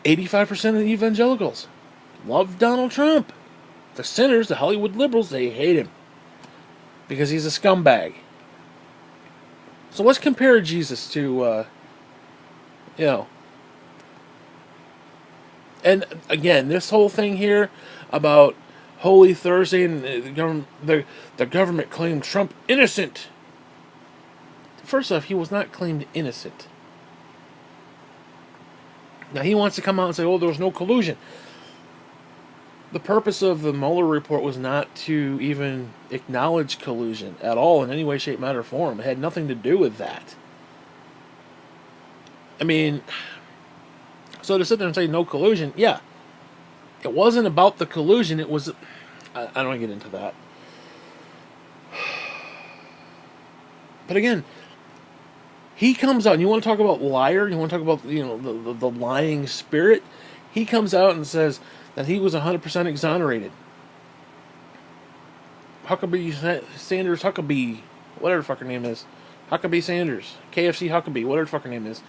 85% of the evangelicals love Donald Trump. The sinners, the Hollywood liberals, they hate him because he's a scumbag. So let's compare Jesus to, and again, this whole thing here about Holy Thursday and the government claimed Trump innocent. First off, he was not claimed innocent. Now he wants to come out and say, oh, there was no collusion. The purpose of the Mueller report was not to even acknowledge collusion at all in any way, shape, matter, or form. It had nothing to do with that. I mean, so to sit there and say no collusion, yeah. It wasn't about the collusion, it was... I don't want to get into that. But again, he comes out, and you want to talk about liar? You want to talk about, the lying spirit? He comes out and says that he was 100% exonerated. Huckabee Sanders Huckabee, whatever the fuck her name is. Huckabee Sanders, KFC Huckabee, whatever the fuck her name is,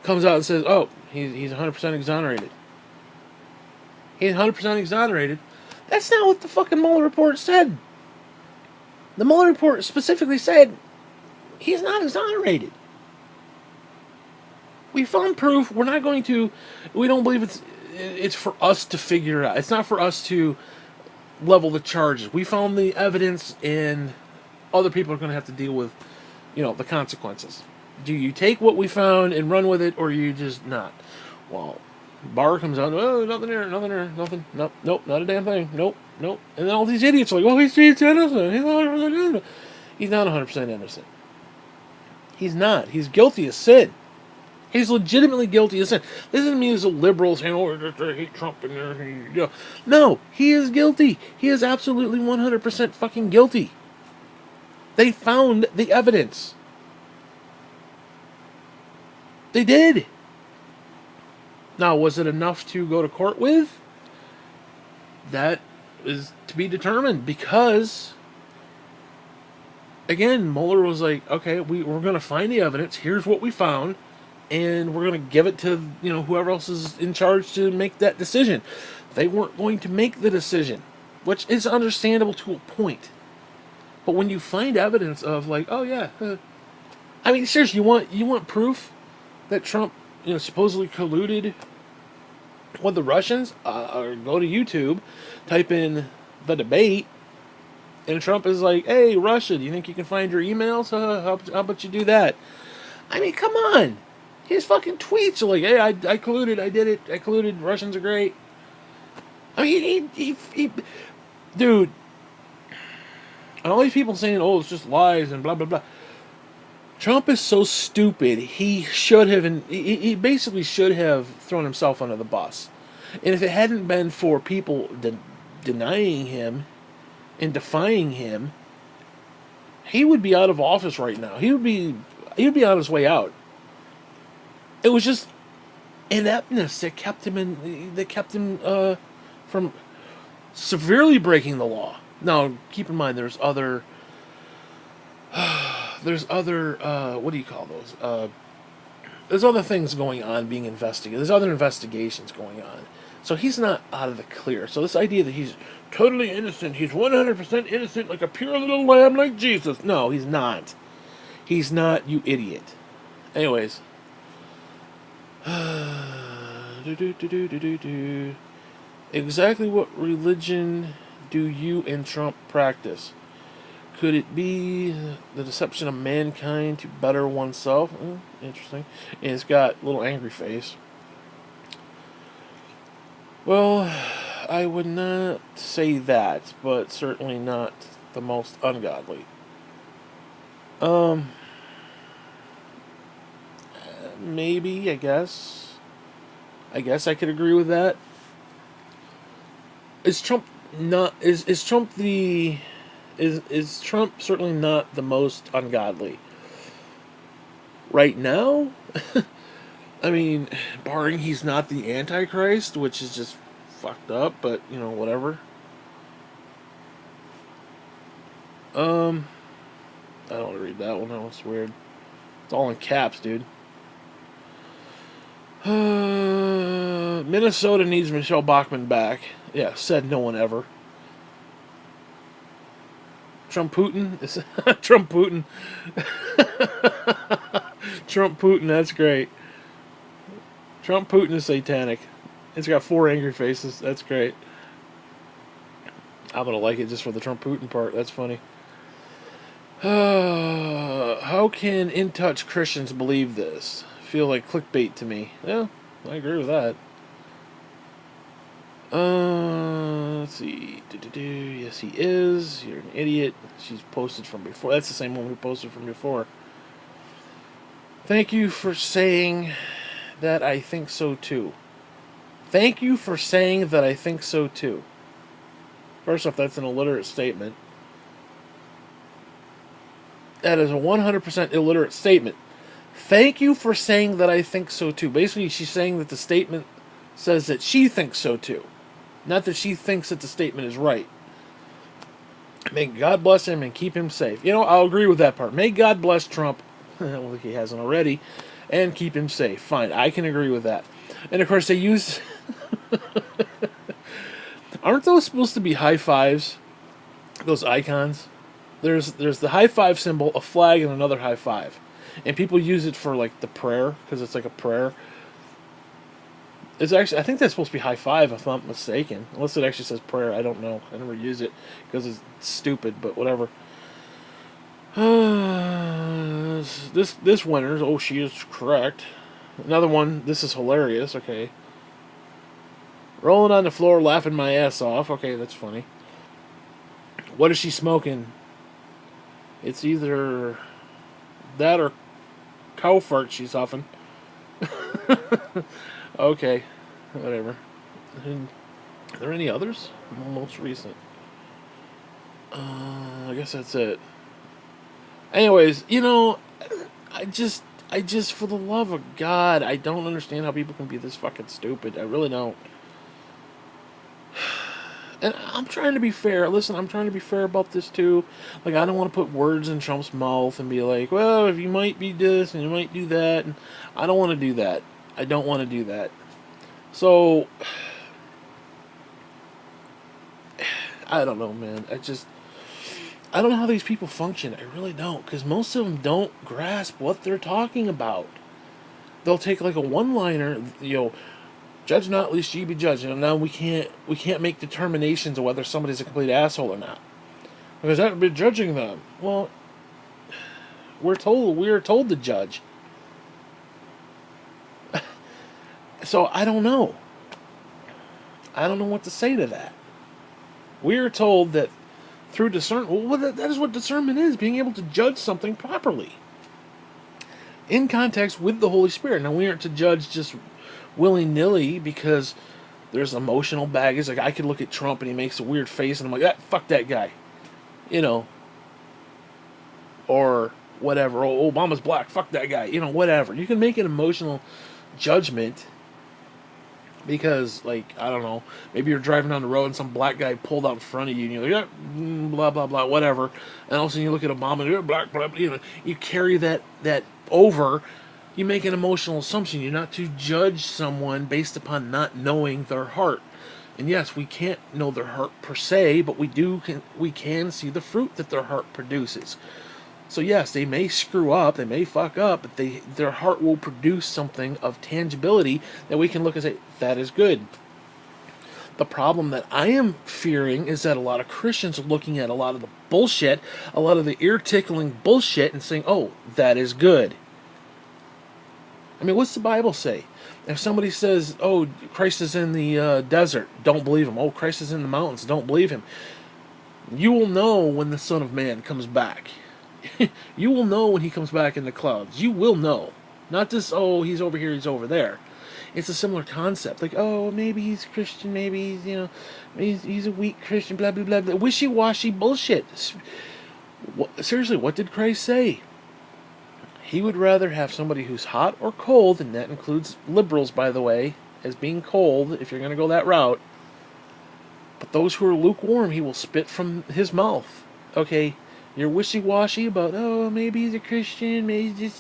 comes out and says, oh, he's 100% exonerated. He's 100% exonerated. That's not what the fucking Mueller report said. The Mueller report specifically said he's not exonerated. We found proof. We don't believe it's for us to figure it out. It's not for us to level the charges. We found the evidence, and other people are going to have to deal with, the consequences. Do you take what we found and run with it, or you just not? Well, Barr comes out, oh, nothing there, nothing, nope, not a damn thing, nope. And then all these idiots are like, oh, he's innocent, he's 100% innocent. He's not 100% innocent. He's not. He's guilty of sin. He's legitimately guilty of sin. This doesn't mean he's a liberal saying, oh, I hate Trump and No, he is guilty. He is absolutely 100% fucking guilty. They found the evidence. They did. Now, was it enough to go to court with? That is to be determined, because again, Mueller was like, okay, we're going to find the evidence. Here's what we found, and we're going to give it to whoever else is in charge to make that decision. They weren't going to make the decision, which is understandable to a point. But when you find evidence of like, oh yeah, I mean, seriously, you want proof that Trump supposedly colluded with the Russians? Or go to YouTube, type in the debate, and Trump is like, hey, Russia, do you think you can find your emails? How about you do that? I mean, come on. His fucking tweets are like, hey, I colluded, I did it, I colluded, Russians are great. I mean, he dude, and all these people saying, oh, it's just lies and blah, blah, blah. Trump is so stupid, he should have, he basically should have thrown himself under the bus. And if it hadn't been for people denying him and defying him, he would be out of office right now. He would be on his way out. It was just ineptness that kept him from severely breaking the law. Now, keep in mind, there's other what do you call those? There's other things going on being investigated. There's other investigations going on. So he's not out of the clear. So this idea that he's totally innocent, he's 100% innocent, like a pure little lamb like Jesus. No, he's not. He's not, you idiot. Anyways. Exactly what religion do you and Trump practice? Could it be the deception of mankind to better oneself? Interesting. And it's got a little angry face. Well, I would not say that, but certainly not the most ungodly. Maybe, I guess. I guess I could agree with that. Is Trump not is Trump the is Trump certainly not the most ungodly right now? I mean, barring he's not the Antichrist, which is just fucked up, but whatever. I don't want to read that one. That one's weird. It's all in caps, dude. Minnesota needs Michelle Bachmann back. Yeah, said no one ever. Trump Putin? Trump Putin. Trump Putin, that's great. Trump Putin is satanic. It's got 4 angry faces. That's great. I'm gonna like it just for the Trump Putin part. That's funny. How can in touch Christians believe this? Feel like clickbait to me. Yeah, I agree with that. Let's see. Yes, he is. You're an idiot. She's posted from before. That's the same one who posted from before. Thank you for saying that I think so too. Thank you for saying that I think so too. First off, that's an illiterate statement. That is a 100% illiterate statement. Thank you for saying that I think so too. Basically, she's saying that the statement says that she thinks so too. Not that she thinks that the statement is right. May God bless him and keep him safe. I'll agree with that part. May God bless Trump, well, he hasn't already, and keep him safe. Fine, I can agree with that. And of course, they use... Aren't those supposed to be high fives? Those icons? There's the high five symbol, a flag, and another high five. And people use it for, like, the prayer, because it's like a prayer. It's actually, I think that's supposed to be high five, if I'm not mistaken. Unless it actually says prayer, I don't know. I never use it, because it's stupid, but whatever. This winner, oh, she is correct. Another one, this is hilarious, okay. Rolling on the floor, laughing my ass off. Okay, that's funny. What is she smoking? It's either that or cow fart she's huffing. Okay, whatever. Are there any others? Most recent. I guess that's it. Anyways, I just I just, for the love of God, I don't understand how people can be this fucking stupid. I really don't. And I'm trying to be fair. Listen, I'm trying to be fair about this too. Like, I don't want to put words in Trump's mouth and be like, well, if you might be this and you might do that. And I don't want to do that. I don't want to do that. So, I don't know, man. I don't know how these people function. I really don't. Because most of them don't grasp what they're talking about. They'll take like a one-liner, judge not, lest ye be judged. Now we can't make determinations of whether somebody's a complete asshole or not. Because that would be judging them. Well, we are told to judge. So I don't know. I don't know what to say to that. We are told that through discernment, well, that is what discernment is, being able to judge something properly. In context with the Holy Spirit. Now, we aren't to judge just willy-nilly because there's emotional baggage. Like, I could look at Trump and he makes a weird face and I'm like, fuck that guy. Or whatever. Oh, Obama's black, fuck that guy. Whatever. You can make an emotional judgment because, like, I don't know, maybe you're driving down the road and some black guy pulled out in front of you and you're like, blah, blah, blah, whatever. And all of a sudden you look at Obama and you're black, blah, blah, you carry that over. You make an emotional assumption. You're not to judge someone based upon not knowing their heart. And yes, we can't know their heart per se, but we can see the fruit that their heart produces. So yes, they may screw up, they may fuck up, but their heart will produce something of tangibility that we can look and say, that is good. The problem that I am fearing is that a lot of Christians are looking at a lot of the bullshit, a lot of the ear-tickling bullshit, and saying, oh, that is good. I mean, what's the Bible say? If somebody says, oh, Christ is in the desert, don't believe him. Oh, Christ is in the mountains, don't believe him. You will know when the Son of Man comes back. You will know when he comes back in the clouds. You will know. Not just, oh, he's over here, he's over there. It's a similar concept. Like, oh, maybe he's Christian, maybe he's a weak Christian, blah, blah, blah, blah. Wishy-washy bullshit. Seriously, what did Christ say? He would rather have somebody who's hot or cold, and that includes liberals, by the way, as being cold, if you're going to go that route. But those who are lukewarm, he will spit from his mouth. Okay, you're wishy-washy about, oh, maybe he's a Christian, maybe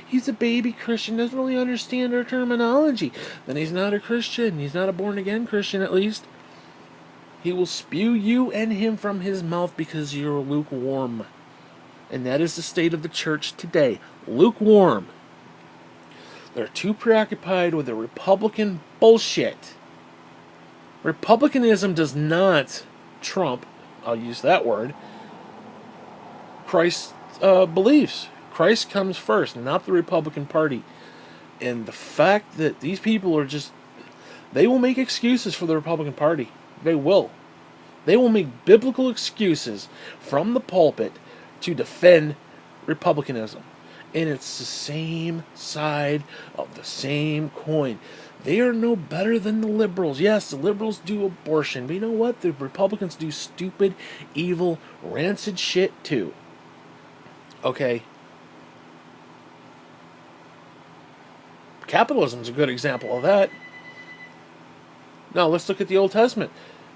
he's a baby Christian, doesn't really understand our terminology. Then he's not a Christian. He's not a born-again Christian, at least. He will spew you and him from his mouth because you're lukewarm. And that is the state of the church today. Lukewarm. They're too preoccupied with the Republican bullshit. Republicanism does not trump, I'll use that word, Christ's beliefs. Christ comes first, not the Republican Party. And the fact that these people are just, they will make excuses for the Republican Party. They will. They will make biblical excuses from the pulpit to defend republicanism. And it's the same side of the same coin. They are no better than the liberals. Yes, the liberals do abortion, but you know what? The Republicans do stupid, evil, rancid shit too. Okay? Capitalism is a good example of that. Now, let's look at the Old Testament.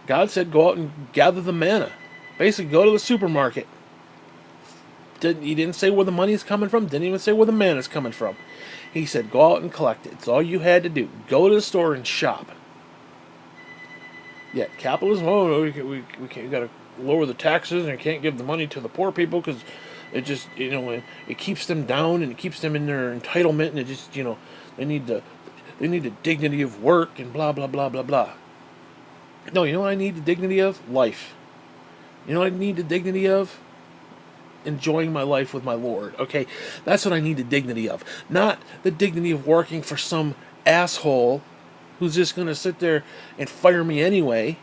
God said, go out and gather the manna. Basically, go to the supermarket. He didn't say where the money is coming from. Didn't even say where the manna is coming from. He said, go out and collect it. It's all you had to do. Go to the store and shop. Yeah, capitalism, oh, we got to lower the taxes and can't give the money to the poor people because it just, it keeps them down and it keeps them in their entitlement and it just, they need the dignity of work and blah, blah, blah, blah, blah. No, you know what I need the dignity of? Life. You know what I need the dignity of? Enjoying my life with my Lord. Okay, that's what I need the dignity of. Not the dignity of working for some asshole who's just going to sit there and fire me anyway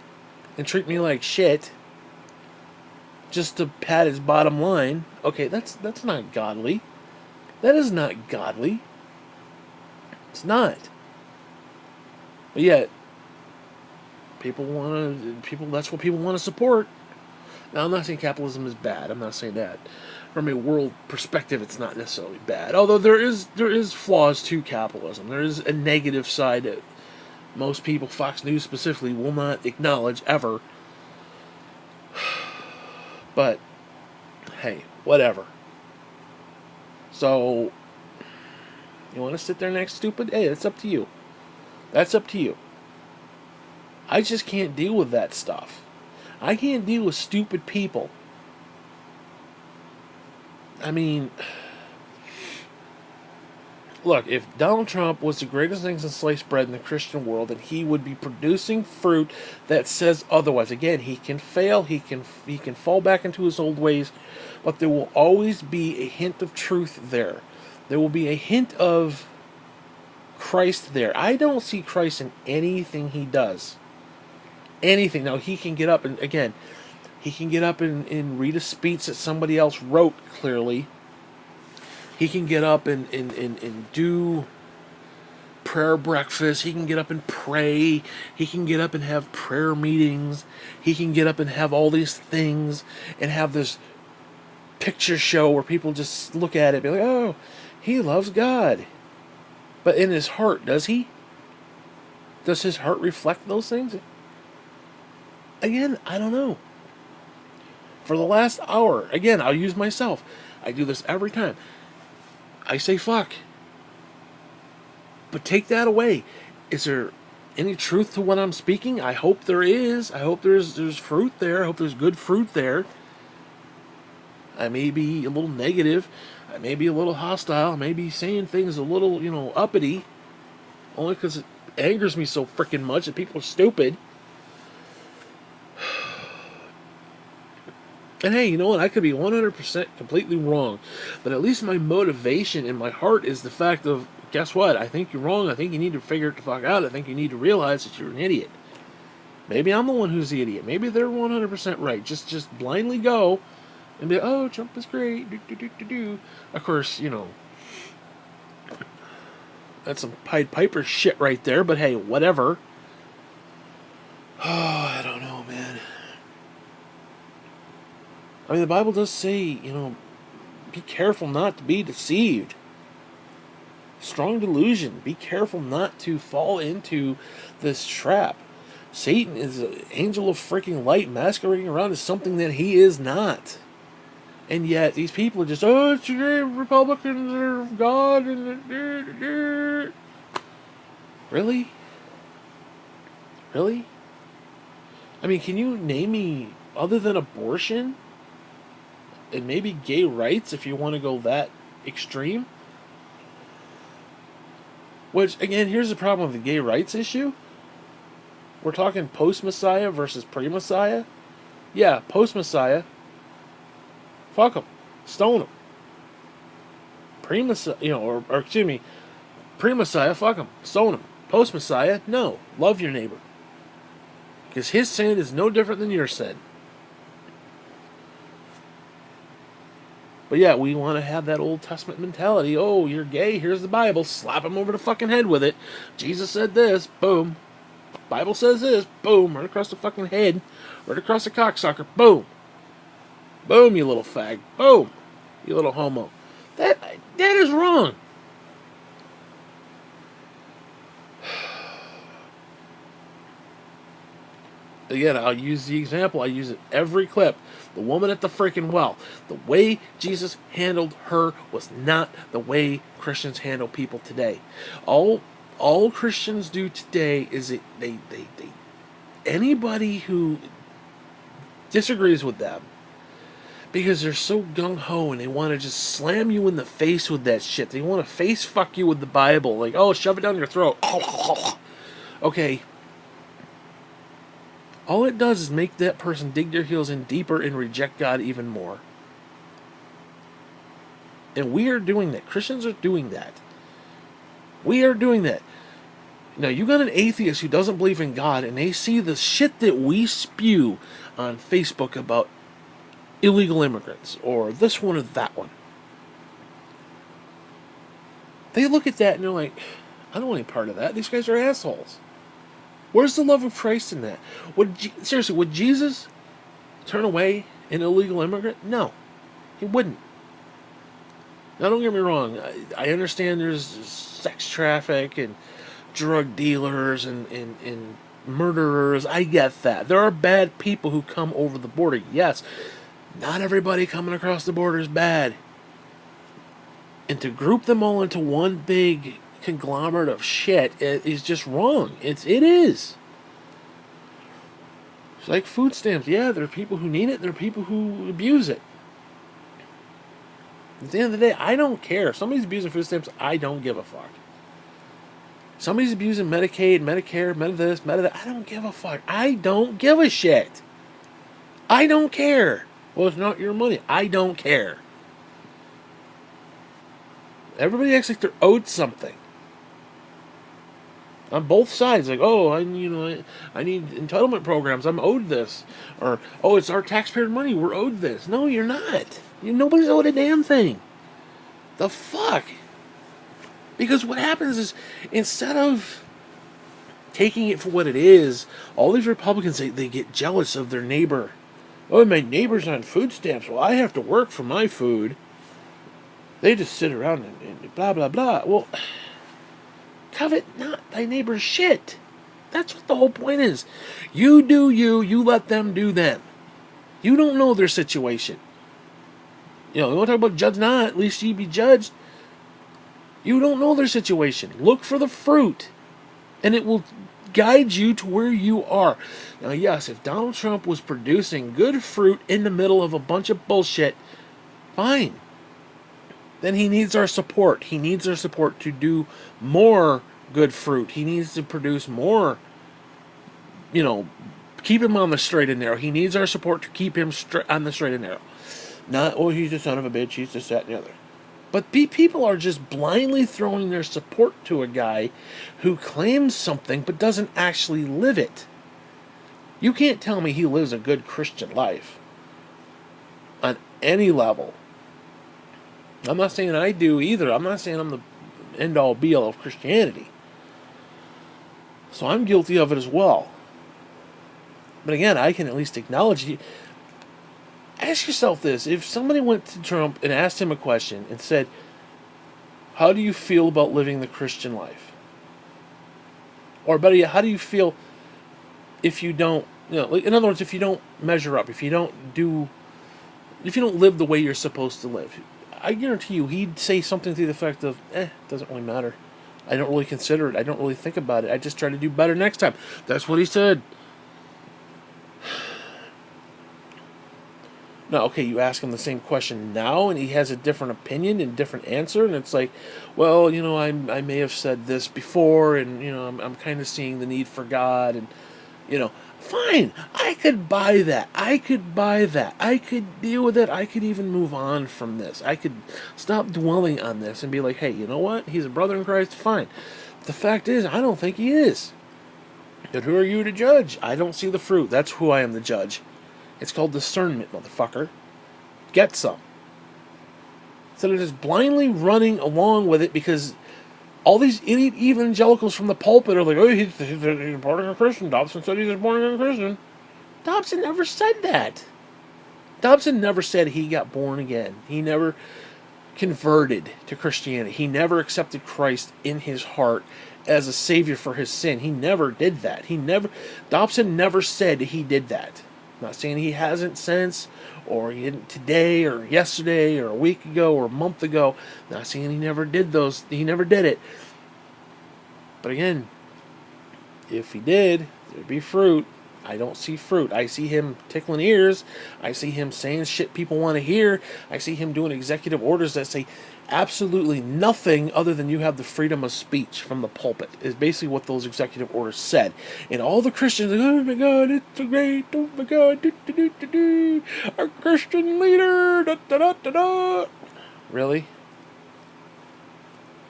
and treat me like shit just to pad his bottom line. Okay, that's not godly. That is not godly. It's not. But yet, that's what people want to support. Now, I'm not saying capitalism is bad. I'm not saying that. from a world perspective, it's not necessarily bad. Although there is flaws to capitalism. There is a negative side that most people, Fox News specifically, will not acknowledge ever. But hey, whatever. So you want to sit there and act stupid? Hey, that's up to you. That's up to you. I just can't deal with that stuff. I can't deal with stupid people. I mean, look, if Donald Trump was the greatest thing since sliced bread in the Christian world, then he would be producing fruit that says otherwise. Again, he can fail, he can fall back into his old ways, but there will always be a hint of truth there. There will be a hint of Christ there. I don't see Christ in anything he does. Anything. Now, he can get up and, again, he can get up and read a speech that somebody else wrote, clearly. He can get up and do prayer breakfast. He can get up and pray. He can get up and have prayer meetings. He can get up and have all these things and have this picture show where people just look at it and be like, oh, he loves God. But in his heart, does he? Does his heart reflect those things? Again, I don't know. For the last hour, again, I'll use myself. I do this every time. I say fuck. But take that away. Is there any truth to what I'm speaking? I hope there is. I hope there's fruit there. I hope there's good fruit there. I may be a little negative. I may be a little hostile. I may be saying things a little, uppity. Only because it angers me so freaking much that people are stupid. And hey, you know what? I could be 100% completely wrong. But at least my motivation in my heart is the fact of, guess what? I think you're wrong. I think you need to figure it the fuck out. I think you need to realize that you're an idiot. Maybe I'm the one who's the idiot. Maybe they're 100% right. Just blindly go and be, oh, Trump is great. Do. Of course, that's some Pied Piper shit right there. But hey, whatever. Oh, I don't know, man. I mean, the Bible does say, be careful not to be deceived. Strong delusion. Be careful not to fall into this trap. Satan is an angel of freaking light masquerading around as something that he is not. And yet, these people are just, oh, it's Republicans are God. Really? Really? I mean, can you name me, other than abortion, and maybe gay rights, if you want to go that extreme? Which, again, here's the problem with the gay rights issue. We're talking post-Messiah versus pre-Messiah. Yeah, post-Messiah. Fuck them. Stone them. Pre-Messiah, or excuse me, pre-Messiah, fuck them. Stone them. Post-Messiah, no. Love your neighbor. Because his sin is no different than your sin. But yeah, we want to have that Old Testament mentality. Oh, you're gay, here's the Bible. Slap him over the fucking head with it. Jesus said this, boom. Bible says this, boom. Right across the fucking head. Right across the cocksucker, boom. Boom, you little fag. Boom, you little homo. That is wrong. Again, I'll use the example. I use it every clip. The woman at the freaking well. The way Jesus handled her was not the way Christians handle people today. All Christians do today is they anybody who disagrees with them, because they're so gung-ho and they want to just slam you in the face with that shit. They want to face fuck you with the Bible. Like, oh, shove it down your throat. Okay. All it does is make that person dig their heels in deeper and reject God even more. And we are doing that. Christians are doing that. We are doing that. Now, you got an atheist who doesn't believe in God, and they see the shit that we spew on Facebook about illegal immigrants, or this one or that one. They look at that and they're like, I don't want any part of that. These guys are assholes. Where's the love of Christ in that? Seriously, would Jesus turn away an illegal immigrant? No, he wouldn't. Now, don't get me wrong. I understand there's sex traffic and drug dealers and murderers. I get that. There are bad people who come over the border. Yes, not everybody coming across the border is bad. And to group them all into one big conglomerate of shit is just wrong. It is. It's like food stamps. Yeah, there are people who need it. There are people who abuse it. At the end of the day, I don't care. If somebody's abusing food stamps, I don't give a fuck. Somebody's abusing Medicaid, Medicare, Medi this, Medi that. I don't give a fuck. I don't give a shit. I don't care. Well, it's not your money. I don't care. Everybody acts like they're owed something. On both sides, like, oh, I need entitlement programs. I'm owed this, or oh, it's our taxpayer money. We're owed this. No, you're not. Nobody's owed a damn thing. The fuck. Because what happens is, instead of taking it for what it is, all these Republicans, they get jealous of their neighbor. Oh, my neighbor's on food stamps. Well, I have to work for my food. They just sit around and blah, blah, blah. Well, covet not thy neighbor's shit. That's what the whole point is. You do you, you let them do them. You don't know their situation. We want to talk about judge not, at least ye be judged. You don't know their situation. Look for the fruit, and it will guide you to where you are. Now, yes, if Donald Trump was producing good fruit in the middle of a bunch of bullshit, fine. Then he needs our support. He needs our support to do more good fruit. He needs to produce more, keep him on the straight and narrow. He needs our support to keep him on the straight and narrow. Not, oh, he's a son of a bitch, he's this, that, and the other. But people are just blindly throwing their support to a guy who claims something but doesn't actually live it. You can't tell me he lives a good Christian life on any level. I'm not saying I do either. I'm not saying I'm the end-all be-all of Christianity. So I'm guilty of it as well. But again, I can at least acknowledge it. Ask yourself this. If somebody went to Trump and asked him a question and said, how do you feel about living the Christian life? Or better yet, how do you feel if you don't, in other words, if you don't measure up, if you don't live the way you're supposed to live? I guarantee you he'd say something to the effect of, it doesn't really matter. I don't really consider it. I don't really think about it. I just try to do better next time. That's what he said. Now, okay, you ask him the same question now, and he has a different opinion and different answer, and it's like, well, I may have said this before, and, I'm kind of seeing the need for God, and, fine, I could buy that. I could buy that. I could deal with it. I could even move on from this. I could stop dwelling on this and be like, hey, you know what? He's a brother in Christ, fine. But the fact is, I don't think he is. But who are you to judge? I don't see the fruit. That's who I am the judge. It's called discernment, motherfucker. Get some. Instead of just blindly running along with it because all these idiot evangelicals from the pulpit are like, oh, he's a born-again Christian. Dobson said he's a born-again Christian. Dobson never said that. Dobson never said he got born again. He never converted to Christianity. He never accepted Christ in his heart as a savior for his sin. He never did that. Dobson never said he did that. I'm not saying he hasn't since, or he didn't today, or yesterday, or a week ago, or a month ago. I'm not saying he never did those. He never did it. But again, if he did, there'd be fruit. I don't see fruit. I see him tickling ears. I see him saying shit people want to hear. I see him doing executive orders that say absolutely nothing other than you have the freedom of speech from the pulpit, is basically what those executive orders said. And all the Christians are like, oh my God, it's so great, oh my God, our Christian leader, da da da da da. Really?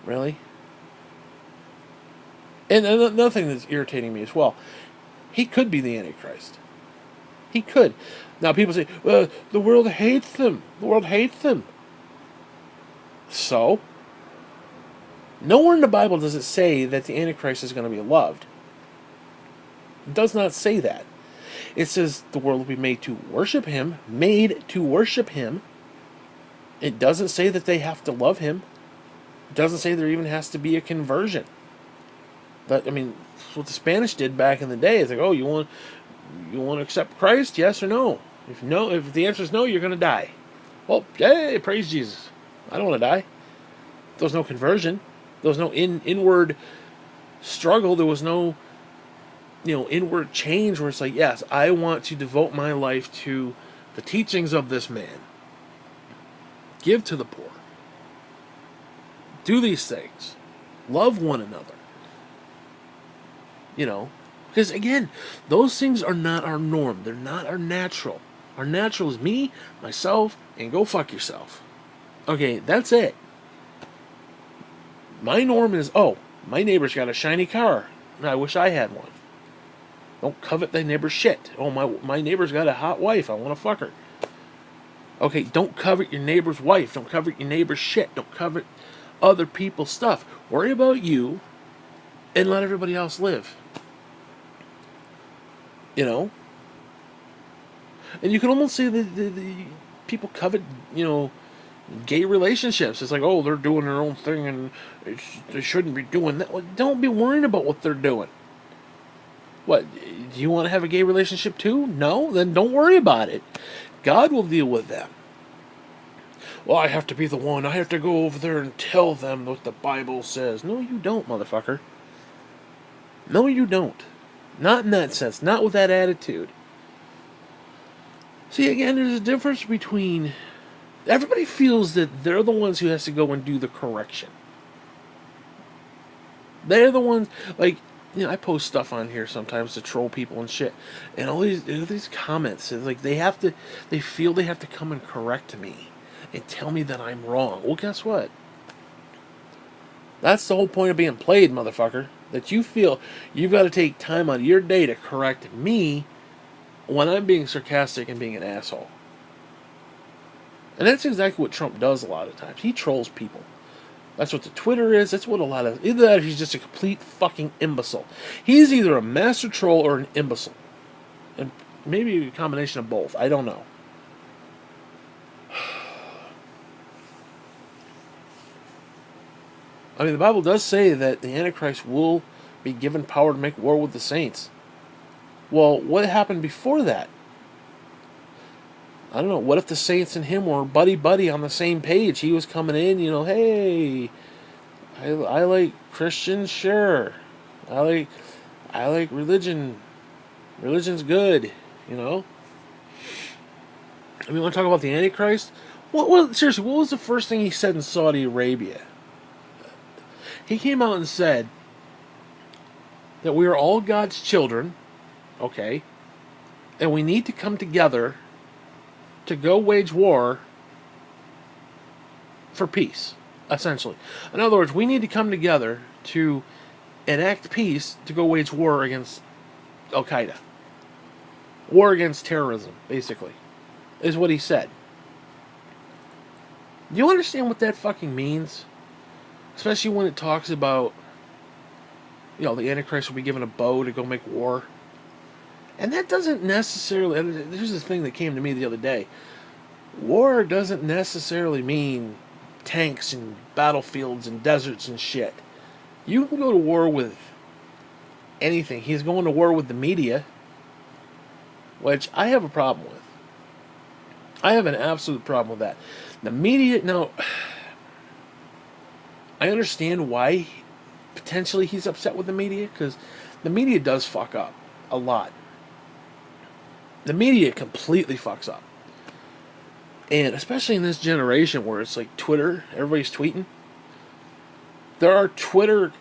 Really? And another thing that's irritating me as well, he could be the Antichrist. He could. Now people say, well, the world hates them. The world hates them. So, nowhere in the Bible does it say that the Antichrist is going to be loved. It does not say that. It says the world will be made to worship him, It doesn't say that they have to love him. It doesn't say there even has to be a conversion. But I mean, what the Spanish did back in the day is like, oh, you want to accept Christ? Yes or no? If no, if the answer is no, you're going to die. Well, hey, praise Jesus. I don't want to die. There was no conversion. There was no inward struggle. There was no, inward change where it's like, yes, I want to devote my life to the teachings of this man. Give to the poor. Do these things. Love one another. Because again, those things are not our norm. They're not our natural. Our natural is me, myself, and go fuck yourself. Okay, that's it. My norm is, oh, my neighbor's got a shiny car. I wish I had one. Don't covet thy neighbor's shit. Oh, my neighbor's got a hot wife. I want to fuck her. Okay, don't covet your neighbor's wife. Don't covet your neighbor's shit. Don't covet other people's stuff. Worry about you and let everybody else live. And you can almost say that the people covet, gay relationships. It's like, oh, they're doing their own thing and they shouldn't be doing that. Well, don't be worrying about what they're doing. What, do you want to have a gay relationship too? No? Then don't worry about it. God will deal with them. Well, I have to be the one. I have to go over there and tell them what the Bible says. No, you don't, motherfucker. No, you don't. Not in that sense. Not with that attitude. See, again, there's a difference between... Everybody feels that they're the ones who has to go and do the correction. They're the ones... Like, I post stuff on here sometimes to troll people and shit. And all these comments, like, they feel they have to come and correct me. And tell me that I'm wrong. Well, guess what? That's the whole point of being played, motherfucker. That you feel you've got to take time out of your day to correct me when I'm being sarcastic and being an asshole. And that's exactly what Trump does a lot of times. He trolls people. That's what the Twitter is. That's what a lot of... Either that or he's just a complete fucking imbecile. He's either a master troll or an imbecile. And maybe a combination of both. I don't know. I mean, the Bible does say that the Antichrist will be given power to make war with the saints. Well, what happened before that? I don't know. What if the saints and him were buddy-buddy on the same page? He was coming in, hey, I like Christians, sure. I like religion. Religion's good, I mean, you want to talk about the Antichrist? Seriously, what was the first thing he said in Saudi Arabia? He came out and said that we are all God's children, okay, and we need to come together to go wage war for peace, essentially. In other words, we need to come together to enact peace to go wage war against Al-Qaeda. War against terrorism, basically, is what he said. Do you understand what that fucking means? Especially when it talks about, the Antichrist will be given a bow to go make war. And that doesn't necessarily... Here's the thing that came to me the other day. War doesn't necessarily mean tanks and battlefields and deserts and shit. You can go to war with anything. He's going to war with the media, which I have a problem with. I have an absolute problem with that. The media... Now... I understand why potentially he's upset with the media, because the media does fuck up a lot. The media completely fucks up. And especially in this generation where it's like Twitter, everybody's tweeting. There are Twitter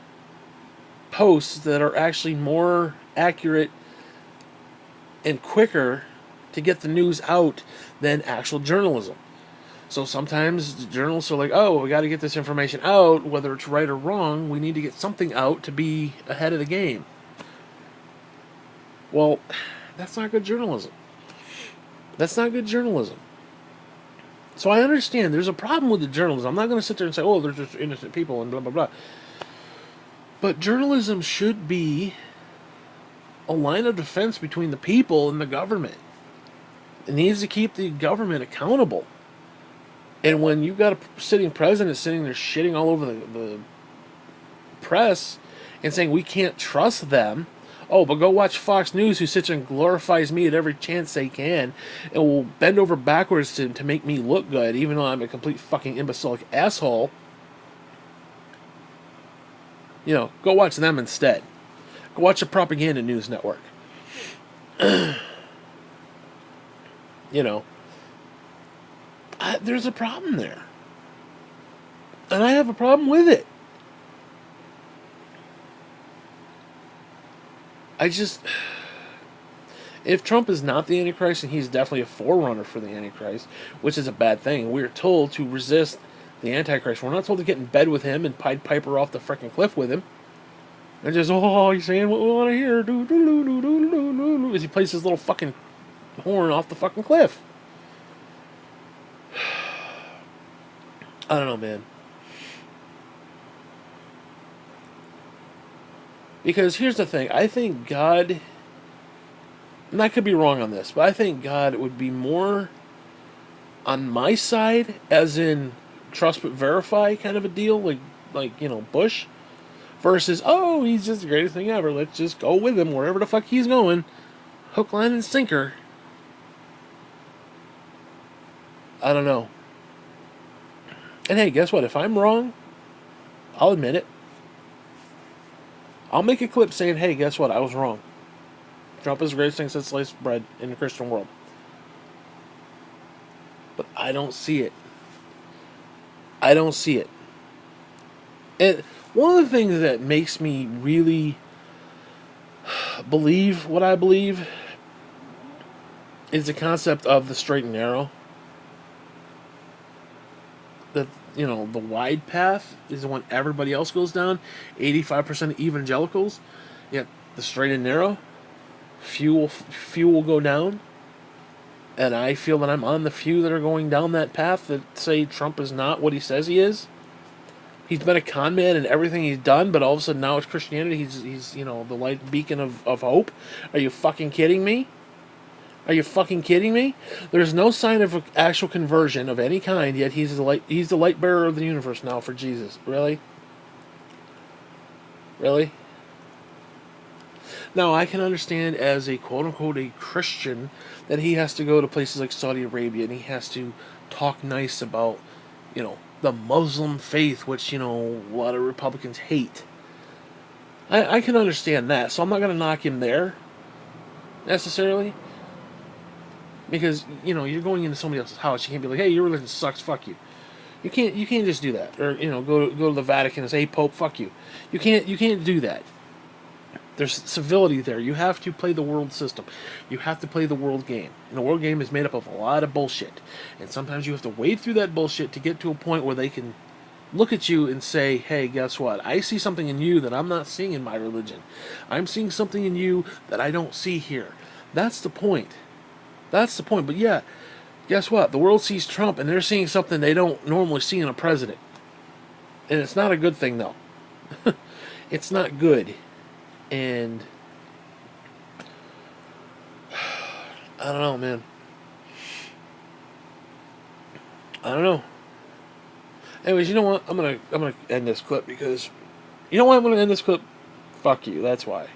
posts that are actually more accurate and quicker to get the news out than actual journalism. So sometimes the journalists are like, oh, we got to get this information out, whether it's right or wrong. We need to get something out to be ahead of the game. Well, that's not good journalism. That's not good journalism. So I understand there's a problem with the journalism. I'm not going to sit there and say, oh, they're just innocent people and blah, blah, blah. But journalism should be a line of defense between the people and the government. It needs to keep the government accountable. And when you got a sitting president sitting there shitting all over the press and saying we can't trust them, oh, but go watch Fox News, who sits and glorifies me at every chance they can and will bend over backwards to make me look good, even though I'm a complete fucking imbecilic asshole. You know, go watch them instead. Go watch the propaganda news network. You know, there's a problem there. And I have a problem with it. I just. If Trump is not the Antichrist, and he's definitely a forerunner for the Antichrist, which is a bad thing, we're told to resist the Antichrist. We're not told to get in bed with him and Pied Piper off the freaking cliff with him. And just, oh, he's saying what we want to hear. As he plays his little fucking horn off the fucking cliff. I don't know, man. Because here's the thing. I think God, and I could be wrong on this, but I think God would be more on my side, as in trust but verify kind of a deal, like you know, Bush, versus, oh, he's just the greatest thing ever. Let's just go with him wherever the fuck he's going. Hook, line, and sinker. I don't know. And hey, guess what? If I'm wrong, I'll admit it. I'll make a clip saying, hey, guess what? I was wrong. Trump is the greatest thing since sliced bread in the Christian world. But I don't see it. I don't see it. And one of the things that makes me really believe what I believe is the concept of the straight and narrow. The, you know, the wide path is the one everybody else goes down. 85% of evangelicals. Yet the straight and narrow, few will go down. And I feel that I'm on the few that are going down that path that say Trump is not what he says he is. He's been a con man in everything he's done, but all of a sudden now it's Christianity. He's you know, the light beacon of hope. Are you fucking kidding me? Are you fucking kidding me? There's no sign of actual conversion of any kind, yet he's the light bearer of the universe now for Jesus. Really? Really? Now, I can understand as a quote-unquote a Christian that he has to go to places like Saudi Arabia and he has to talk nice about, you know, the Muslim faith, which, you know, a lot of Republicans hate. I can understand that, so I'm not going to knock him there, necessarily. Because, you know, you're going into somebody else's house. You can't be like, hey, your religion sucks, fuck you. You can't just do that. Or, you know, go to the Vatican and say, hey, Pope, fuck you. You can't do that. There's civility there. You have to play the world system. You have to play the world game. And the world game is made up of a lot of bullshit. And sometimes you have to wade through that bullshit to get to a point where they can look at you and say, hey, guess what? I see something in you that I'm not seeing in my religion. I'm seeing something in you that I don't see here. That's the point. That's the point. But yeah, guess what? The world sees Trump and they're seeing something they don't normally see in a president. And it's not a good thing, though. It's not good. And I don't know, man. I don't know. Anyways, you know what? I'm gonna end this clip because you know why I'm gonna end this clip? Fuck you. That's why.